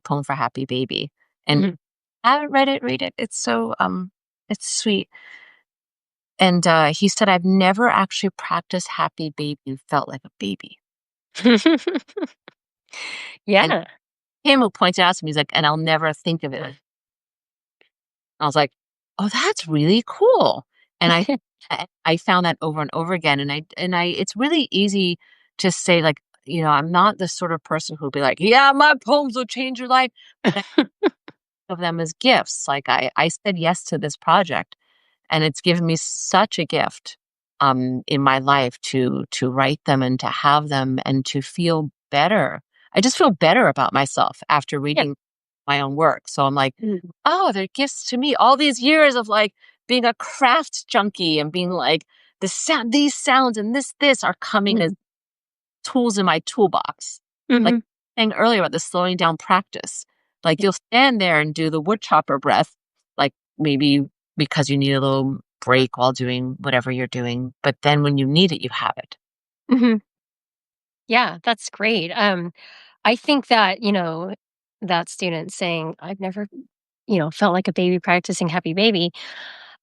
poem for happy baby, and Mhm. I haven't read it, read it. It's sweet. And, he said, "I've never actually practiced happy baby and felt like a baby." And Yeah. him who pointed out to me, he's like, "And I'll never think of it." I was like, "Oh, that's really cool." And I found that over and over again, and I it's really easy to say, like, I'm not the sort of person who'll be like, "Yeah, my poems will change your life," but I think of them as gifts. Like, I said yes to this project, and it's given me such a gift, in my life to write them and to have them and to feel better. I just feel better about myself after Yeah. reading my own work. So I'm like, Mm. "Oh, they're gifts to me." All these years of, like, being a craft junkie and being like, these sounds and this are coming as Mhm. tools in my toolbox." Like Mhm. saying earlier about the slowing down practice. Like, you'll stand there and do the woodchopper breath, like, maybe because you need a little break while doing whatever you're doing, but then when you need it, you have it. Mhm. Yeah, that's great. I think that, that student saying, "I've never, felt like a baby practicing happy baby."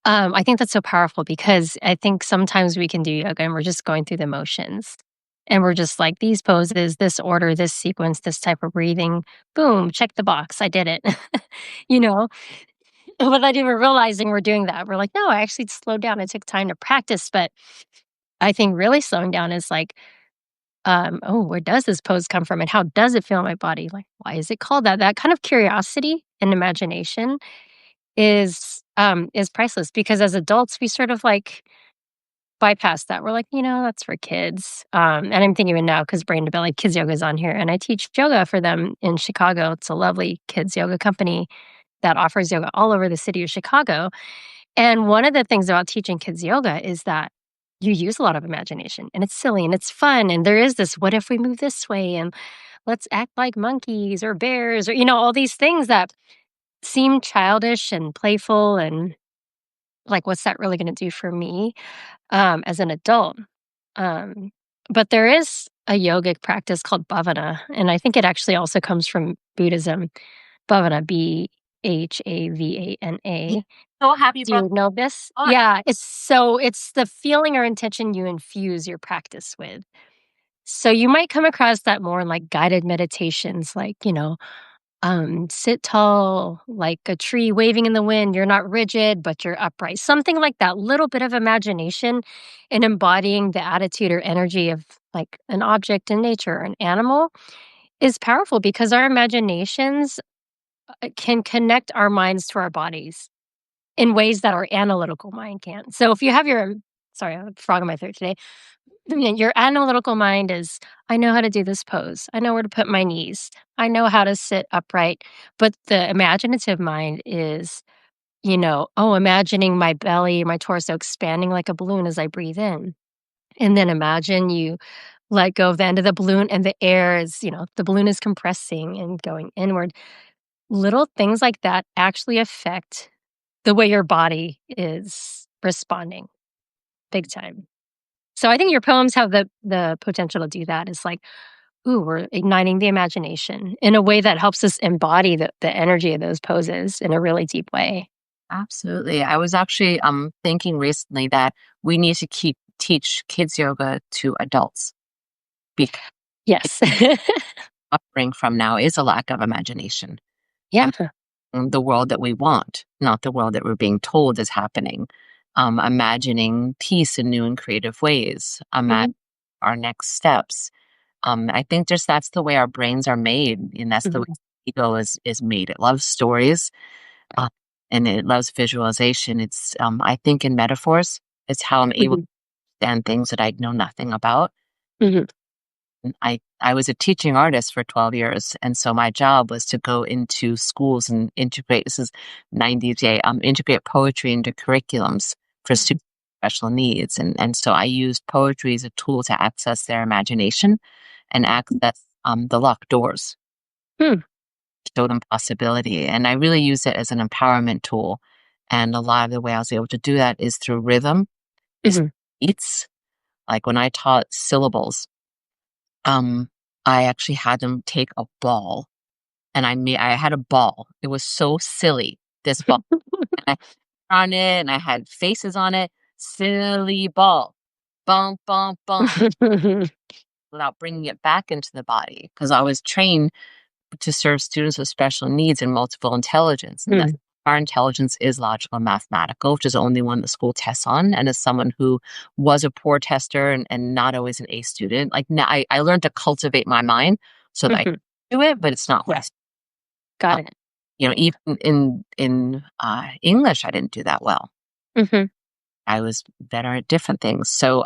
I think that's so powerful because I think sometimes we can do yoga and we're just going through the motions. And we're just like these poses, this order, this sequence, this type of breathing. Boom, check the box. I did it. you know, without even realizing we're doing that. We're like, no, I actually slowed down. It took time to practice. But I think really slowing down is like, oh, where does this pose come from and how does it feel in my body? Like, why is it called that? That kind of curiosity and imagination is priceless because as adults we sort of like bypass that. We're like, that's for kids. And I'm thinking even now because Brain to Belly Kids Yoga is on here, and I teach yoga for them in Chicago. It's a lovely kids yoga company that offers yoga all over the city of Chicago. And one of the things about teaching kids yoga is that you use a lot of imagination, and it's silly and it's fun. And there is this, what if we move this way? And let's act like monkeys or bears or, all these things that seem childish and playful and like, what's that really going to do for me as an adult? Um, but there is a yogic practice called bhavana, and I think it actually also comes from Buddhism. Bhavana, Yeah, Bhavana. so happy you Do brought you know this? on. Yeah, it's the feeling or intention you infuse your practice with. So you might come across that more in like guided meditations, like, sit tall like a tree waving in the wind. You're not rigid, but you're upright. Something like that. Little bit of imagination and embodying the attitude or energy of like an object in nature or an animal is powerful because our imaginations can connect our minds to our bodies. in ways that our analytical mind can't. So if you have your sorry, I have a frog in my throat today. Your analytical mind is, I know how to do this pose. I know where to put my knees. I know how to sit upright. But the imaginative mind is, oh, imagining my belly, my torso expanding like a balloon as I breathe in. And then imagine you let go of the end of the balloon and the air is, the balloon is compressing and going inward. Little things like that actually affect the way your body is responding big time. So I think your poems have the potential to do that. It's like, ooh, we're igniting the imagination in a way that helps us embody the energy of those poses in a really deep way. Absolutely. I was actually thinking recently that we need to keep teach kids yoga to adults because Yes. suffering from now is a lack of imagination. Yeah. The world that we want, not the world that we're being told is happening. Imagining peace in new and creative ways, imagine Mhm, our next steps. I think just that's the way our brains are made, and that's the way mhm, ego is made. It loves stories, uh, and it loves visualization. It's I think in metaphors, it's how I'm able to mhm, understand things that I know nothing about. mhm, And I was a teaching artist for 12 years, and so my job was to go into schools and integrate this is 90-day, integrate poetry into curriculums for mm, students with special needs, and so I used poetry as a tool to access their imagination and access, the locked doors, mm, show them possibility, and I really use it as an empowerment tool, and a lot of the way I was able to do that is through rhythm, is mhm. beats, like when I taught syllables, um, I actually had them take a ball, and I had a ball. It was so silly, this ball, and I on it, and I had faces on it. Silly ball. Bump, bump, bump, without bringing it back into the body, because I was trained to serve students with special needs and multiple intelligence, and that's Mm, our intelligence is logical and mathematical, which is the only one the school tests on, and as someone who was a poor tester and not always an A student, like, now I learned to cultivate my mind so that I mhm. do it, but it's not what Yeah, got it. even in English, I didn't do that well. Mhm, I was better at different things. So,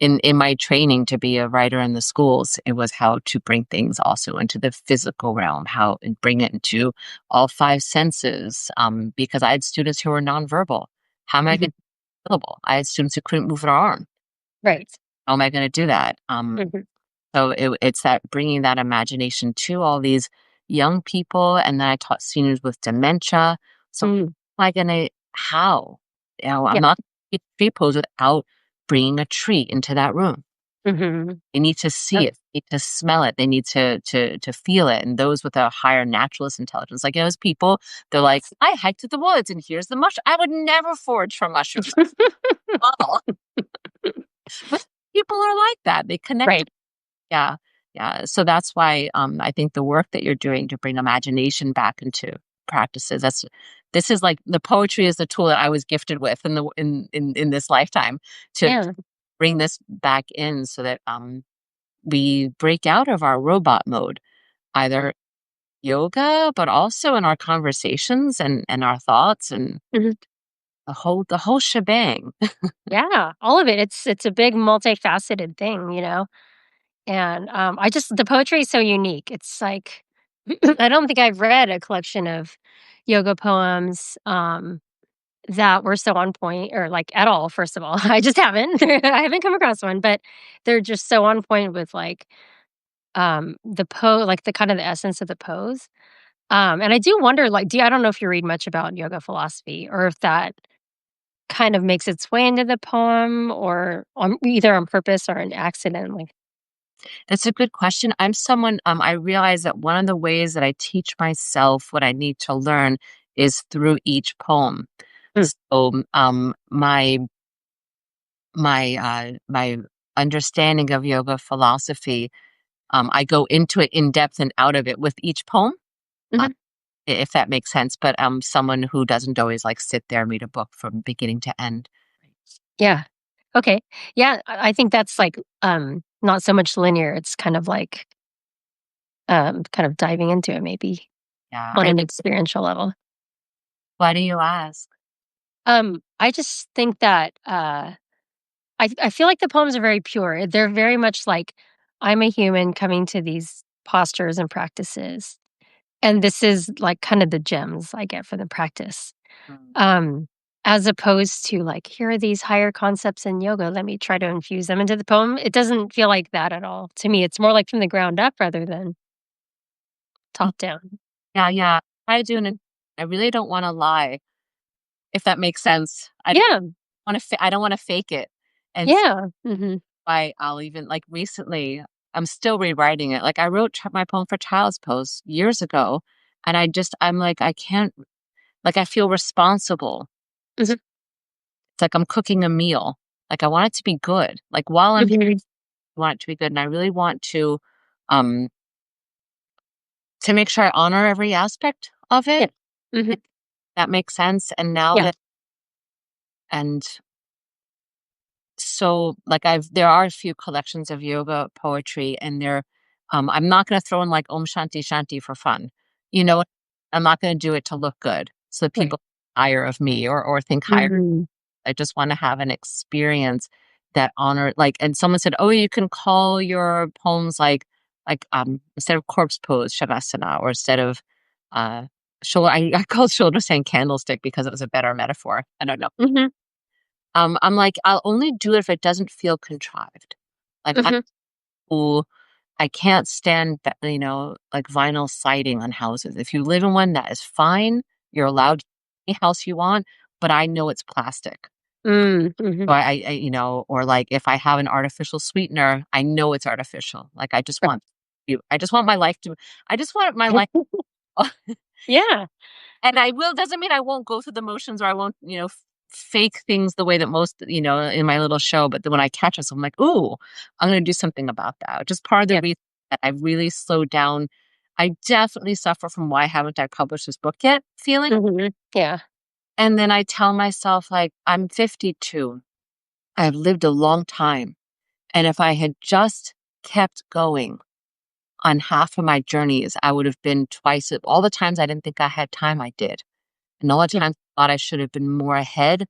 in my training to be a writer in the schools, it was how to bring things also into the physical realm, how and bring it into all five senses. Because I had students who were nonverbal. How am I going mhm. to be available? I had students who couldn't move their arm. Right. How am I going to do that? Mhm, So it's that bringing that imagination to all these young people, and then I taught seniors with dementia. So mm. am I gonna how? I'm Yeah. not a tree pose without bringing a tree into that room. Mhm. They need to see Yep. it, they need to smell it, they need to feel it. And those with a higher naturalist intelligence, like those people, they're like, I hiked to the woods and here's the mushroom. I would never forage for mushrooms. Oh, but people are like that. They connect. Right. Yeah, yeah. So that's why, I think the work that you're doing to bring imagination back into practices, this is like the poetry is the tool that I was gifted with in the in this lifetime to Yeah. bring this back in so that, we break out of our robot mode, either yoga, but also in our conversations and our thoughts and Mhm. the whole shebang. Yeah, all of it. It's a big multifaceted thing, And, I just the poetry is so unique. It's like I don't think I've read a collection of yoga poems, that were so on point or, like, at all, first of all. I just haven't. I haven't come across one, but they're just so on point with, like, the kind of the essence of the pose. And I do wonder, like, I don't know if you read much about yoga philosophy or if that kind of makes its way into the poem or on either on purpose or an accident, like That's a good question. I'm someone, I realize that one of the ways that I teach myself what I need to learn is through each poem. Mm, So, my understanding of yoga philosophy, I go into it in depth and out of it with each poem, uh, mhm. if that makes sense. But I'm someone who doesn't always like sit there and read a book from beginning to end. Yeah. Okay. Yeah, I think that's, like, not so much linear, it's kind of like, kind of diving into it maybe Yeah. on an experiential level. Why do you ask? I just think that, I feel like the poems are very pure. They're very much like, I'm a human coming to these postures and practices, and this is, like, kind of the gems I get for the practice. Mm. Um, as opposed to, like, here are these higher concepts in yoga, let me try to infuse them into the poem. It doesn't feel like that at all to me. It's more like from the ground up rather than Mm. top down. Yeah, yeah. I do, and I really don't wanna lie, if that makes sense. Yeah, I don't wanna fake it, and so yeah, mhm, I'll even like, recently, I'm still rewriting it. Like, I wrote my poem for Child's Pose years ago, and I'm like, I can't like, I feel responsible. mhm, It's like I'm cooking a meal. Like, I want it to be good. Like, while I'm here, mhm, I want it to be good, and I really want um, to make sure I honor every aspect of yeah, it, mhm, if that makes sense, and now yeah, that and so, like, there are a few collections of yoga poetry, and I'm not gonna throw in, like, Om Shanti Shanti for fun, you know? I'm not gonna do it to look good so that right, people higher of me or think higher. mhm, I just wanna have an experience that honor like, and someone said, "Oh, you can call your poems instead of corpse pose, shavasana, or instead of, uh, shoulder." I called shoulder saying candlestick because it was a better metaphor. I don't know. mhm, I'm like, I'll only do it if it doesn't feel contrived. Like, mhm, I can't stand that, like, vinyl siding on houses. If you live in one, that is fine. You're allowed any house you want, but I know it's plastic. mhm, So or like if I have an artificial sweetener, I know it's artificial. Like, right. I just want my life to I just want my life Yeah, and I will doesn't mean I won't go through the motions or I won't, fake things the way that most, in my little show, but then when I catch us, I'm like, "Ooh, I'm gonna do something about that." Just part of the yeah, reason that I've really slowed down. I definitely suffer from why haven't I published this book yet feeling. mhm, yeah, And then I tell myself, like, I'm 52. I've lived a long time. And if I had just kept going on half of my journeys, I would have been twice all the times I didn't think I had time, I did. And all the yeah, times I thought I should have been more ahead,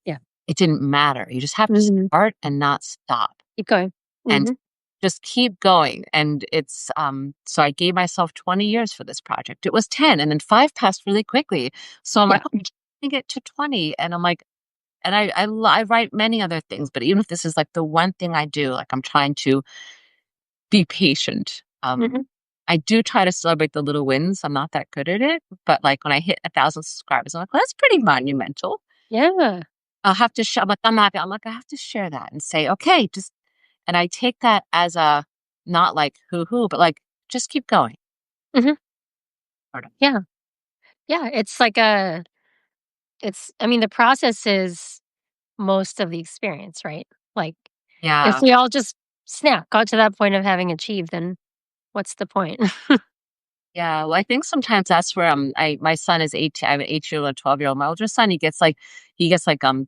yeah, it didn't matter. You just have to mhm, start and not stop keep going. and Mhm, just keep going. And so I gave myself 20 years for this project. It was 10 and then 5 passed really quickly. So I'm like, yeah, "Oh, I'm trying to get to 20." And I'm like, and I write many other things, but even if this is like the one thing I do, like, I'm trying to be patient. mhm, I do try to celebrate the little wins. I'm not that good at it, but, like, when I hit 1,000 subscribers, I'm like, "Well, that's pretty monumental." yeah, I'll have to I'm like, "I'm happy." I'm like, "I have to share that and say, okay, just," and I take that as a not like, "Hoo-hoo," but, like, just keep going, mhm, sort of. yeah, yeah, it's like a I mean, the process is most of the experience, right? Like, if Yeah. we all just got to that point of having achieved, then what's the point? Yeah, well, I think sometimes that's where, my son is 18. I have an 8-year-old and a 12-year-old. My older son,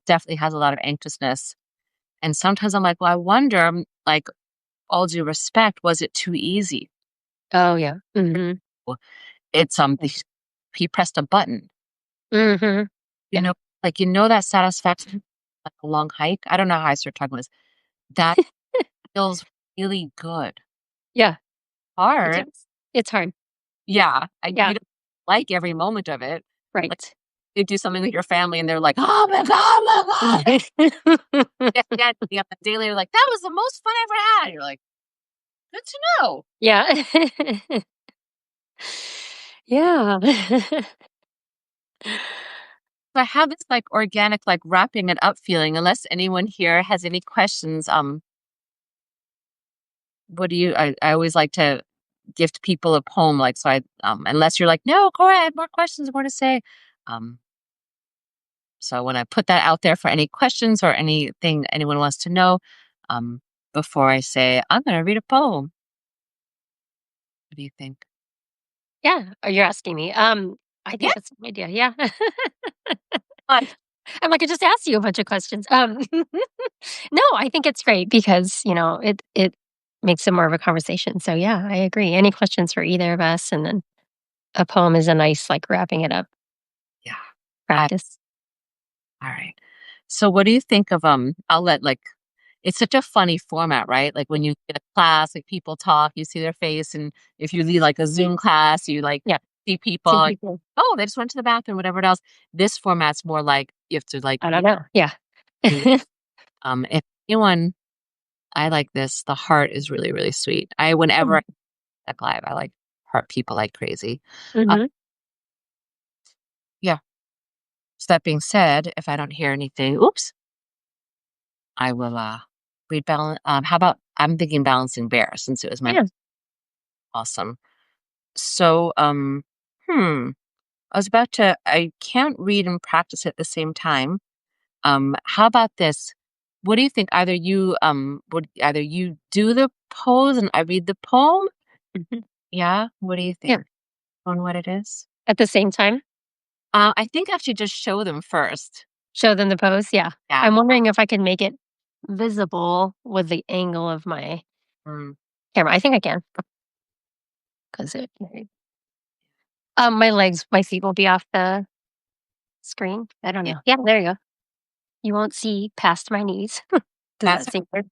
definitely has a lot of anxiousness, and sometimes I'm like, "Well, I wonder, like, all due respect, was it too easy?" Oh, yeah. Mhm. Well, it's, Yeah. he pressed a button, Mhm. you Yeah. know, like, that satisfaction, like a long hike? I don't know how I started talking about this. That feels really good. Yeah, it Hard. does. It's hard. Yeah, Yeah, you don't like every moment of it. Like, right. you do something with your family and they're like, "Oh my god, oh my god." Yeah, yeah, a day later, like, "That was the most fun I ever had." You're like, "Good to know." Yeah. Yeah. So I have this, like, organic, like, wrapping it up feeling, unless anyone here has any questions, what do you I always like to gift people a poem, like, so unless you're like, "No, Cora, I have more questions, more to say." Um, so when I put that out there for any questions or anything anyone wants to know, um, before I say, "I'm gonna read a poem." What do you think? Yeah. Oh, you're asking me. I Yeah. think that's a good idea, yeah. Fun. I'm like, I just asked you a bunch of questions. No, I think it's great because, it makes it more of a conversation. So, yeah, I agree. Any questions for either of us, and then a poem is a nice, like, wrapping it up Yeah. I practice. All right. So what do you think of I'll let like it's such a funny format, right? Like when you get a class, like people talk, you see their face, and if you lead like a Zoom class, you like Yeah, see people see like, people. oh, they just went to the bathroom, whatever else. This format's more like you have to like I don't know. Yeah. if anyone I like this, the heart is really, really sweet. Whenever I check live, I like heart people like crazy. Uh, Mhm. yeah. So that being said, if I don't hear anything, oops, I will read balance. How about I'm thinking balancing bear since it was my Yeah. awesome. So hmm. I can't read and practice at the same time. How about this? What do you think? Would either you do the pose and I read the poem? Mhm. Yeah. What do you Yeah. think on what it is? At the same time, I think I should just show them first. show them the pose. Yeah. Yeah. I'm wondering if I can make it visible with the angle of my Mm. camera. I think I can because my feet will be off the screen. I don't Yeah. know. Yeah, there you go. You won't see past my knees. Does That's that seem weird?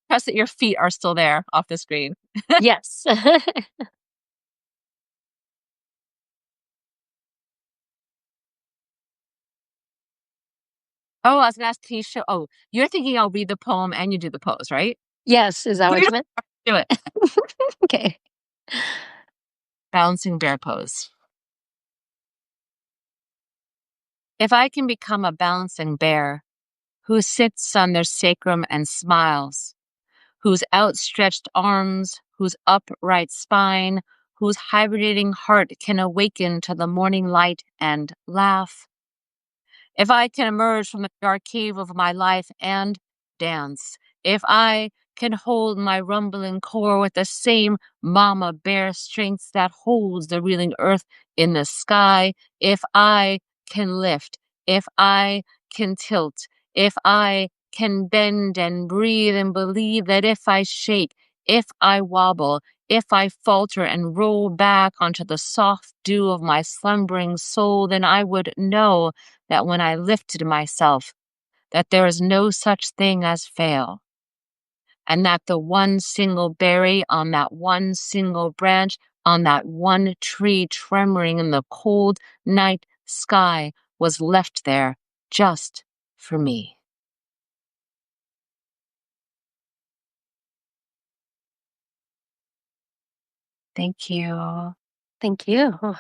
trust that your feet are still there off the screen. Yes. Oh, I was gonna ask, can you show? Oh, you're thinking I'll read the poem and you do the pose, right? Yes, is that what you meant? Do it. Okay. Balancing bear pose. If I can become a balancing bear who sits on their sacrum and smiles, whose outstretched arms, whose upright spine, whose hibernating heart can awaken to the morning light and laugh, if I can emerge from the dark cave of my life and dance, if I can hold my rumbling core with the same mama bear strength that holds the reeling earth in the sky, if I can lift, if I can tilt, if I can bend and breathe and believe that if I shake, if I wobble, if I falter and roll back onto the soft dew of my slumbering soul, then I would know that when I lifted myself, that there is no such thing as fail, and that the one single berry on that one single branch on that one tree tremoring in the cold night sky was left there just for me. Thank you. Thank you. Oh,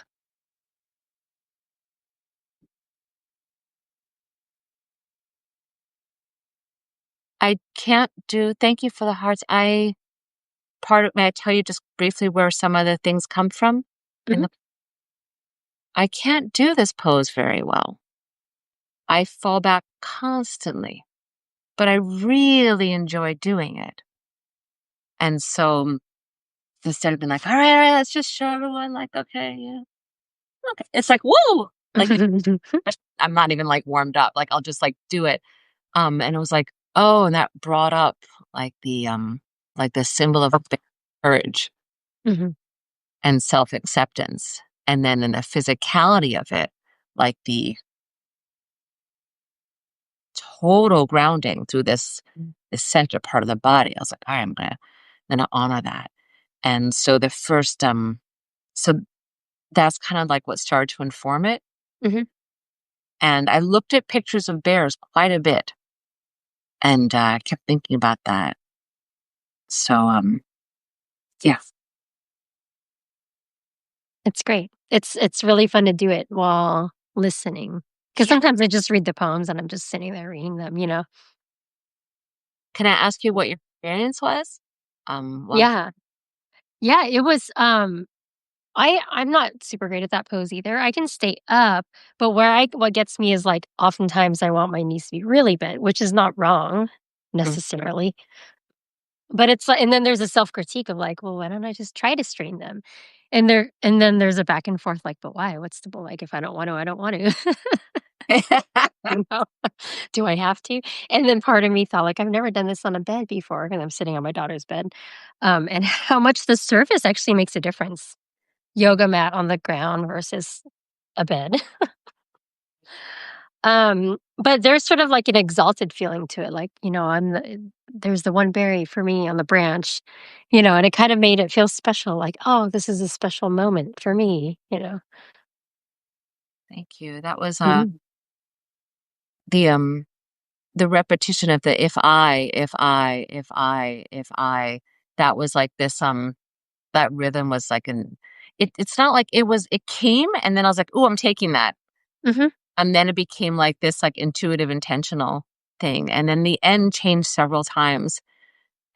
I can't do, thank you for the hearts. May I tell you just briefly where some of the things come from? In mhm. the, I can't do this pose very well. I fall back constantly, but I really enjoy doing it. And so instead of being like, all right, let's just show everyone, like, okay, yeah, okay. It's like, whoa, like I'm not even like warmed up. Like I'll just like do it. And it was like, oh, and that brought up like the symbol of courage Mhm. and self-acceptance. And then in the physicality of it, like the total grounding through this center part of the body. I was like, all right, gonna honor that. And so so that's kind of like what started to inform it. Mhm. And I looked at pictures of bears quite a bit and kept thinking about that. So yeah. It's great. It's really fun to do it while listening. Because Yeah. sometimes I just read the poems and I'm just sitting there reading them, you know? Can I ask you what your experience was? Well, Yeah. Yeah, it was, I'm not super great at that pose either. I can stay up, but what gets me is, like, oftentimes I want my knees to be really bent, which is not wrong mm, necessarily. But it's like and then there's a self-critique of like, "Well, why don't I just try to strain them?" And then there's a back and forth like, "But why? What's the like, if I don't want to, I don't want to." You know? Do I have to? And then part of me thought, like, I've never done this on a bed before, and I'm sitting on my daughter's bed, and how much the surface actually makes a difference. Yoga mat on the ground versus a bed. But there's sort of like an exalted feeling to it, like, there's the one berry for me on the branch, and it kind of made it feel special, like, "Oh, this is a special moment for me." Thank you. That was, Mhm, the, um the repetition of the if I, that was like this, that rhythm was like it's not like it came and then I was like, "Ooh, I'm taking that." mhm, And then it became like this like intuitive, intentional thing. And then the end changed several times.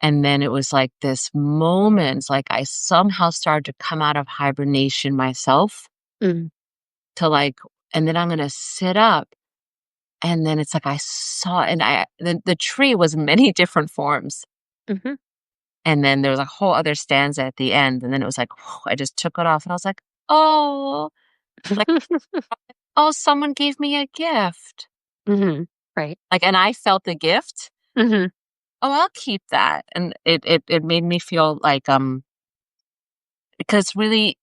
And then it was like this moment, like I somehow started to come out of hibernation myself mhm, to like, and then I'm gonna sit up. And then it's like I saw, and the tree was many different forms. mhm. And then there was a whole other stanza at the end. And then it was like, I just took it off and I was like, oh, like, oh, someone gave me a gift. Mhm. Right. Like, and I felt the gift. Mhm. Oh, I'll keep that. And it made me feel like, because really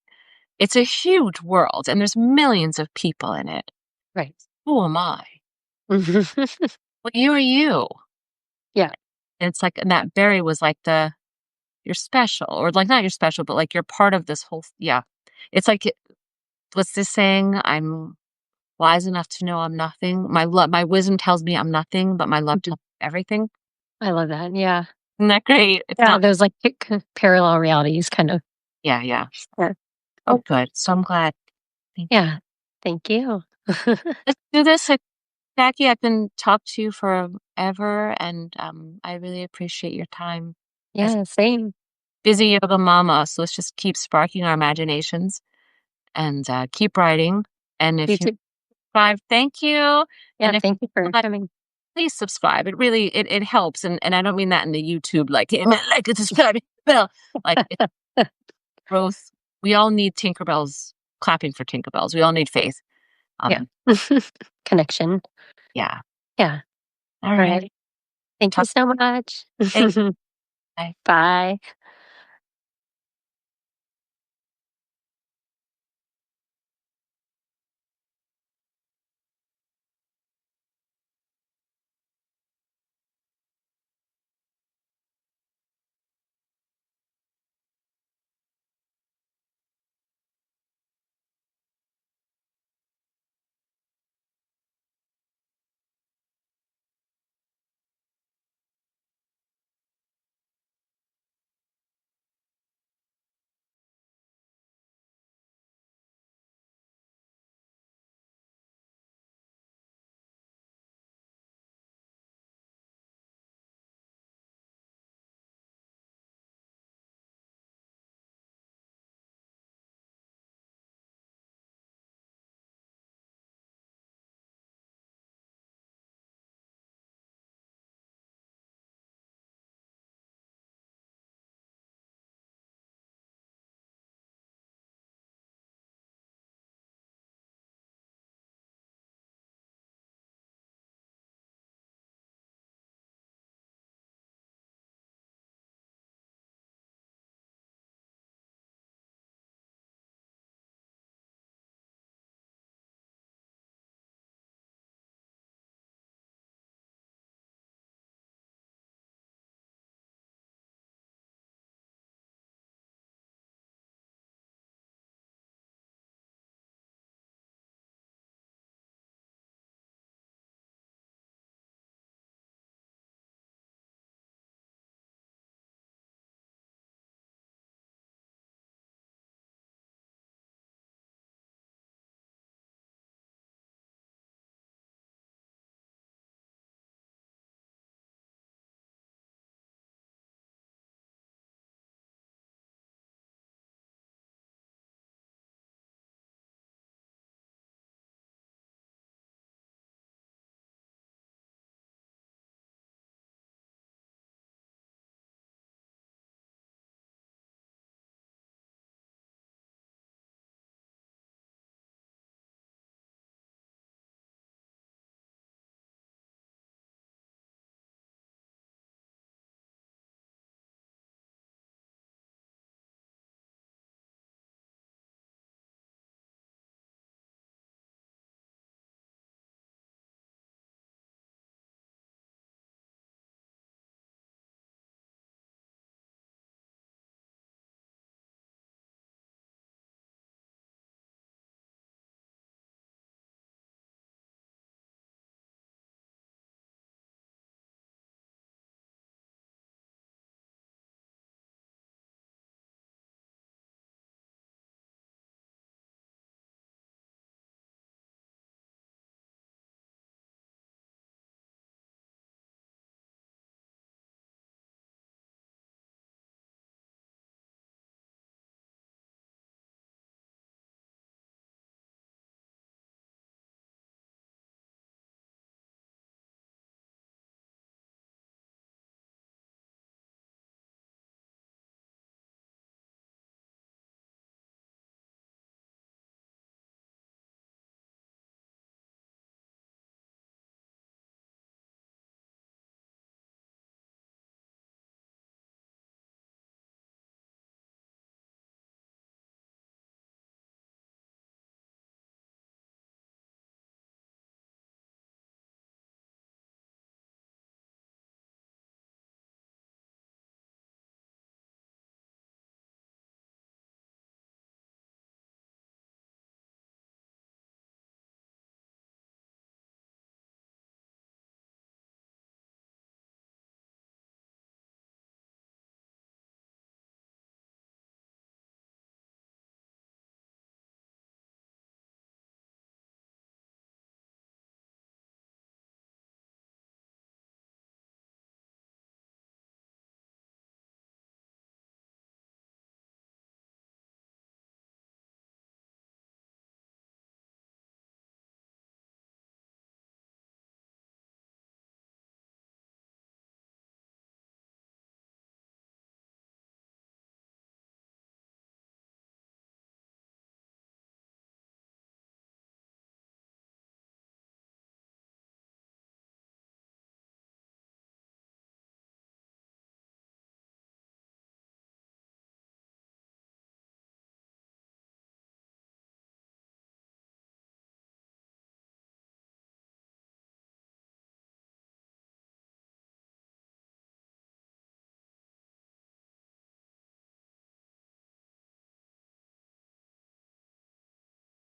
it's a huge world and there's millions of people in it. Right. Who am I? Mhm. Well, you are you. Yeah. And it's like, and that berry was like you're special, or like not you're special, but like you're part of this whole, yeah. It's like, what's this saying? I'm wise enough to know I'm nothing. My wisdom tells me I'm nothing, but my love Mhm. tells me everything. I love that, yeah. Isn't that great? It's Yeah, not, those, like, parallel realities kind of. yeah, yeah. Yeah. Oh, good. So I'm glad. Thank you. Yeah. Thank you. Let's do this. Jackie, I've been talked to you forever, and I really appreciate your time as a Yeah, same. busy yoga mama. So let's just keep sparking our imaginations and keep writing. And You if you too. subscribe, thank you. Yeah, And if thank you you for like, coming. please subscribe. It really it helps, and I don't mean that in the YouTube like, "Hey, man, like and subscribe." Well, like it's growth. We all need Tinkerbells clapping for Tinkerbells. We all need faith. Yeah. Um, Connection. yeah. Yeah. All right. Alright. Thank you Talk. so much. Thank. Bye. Bye.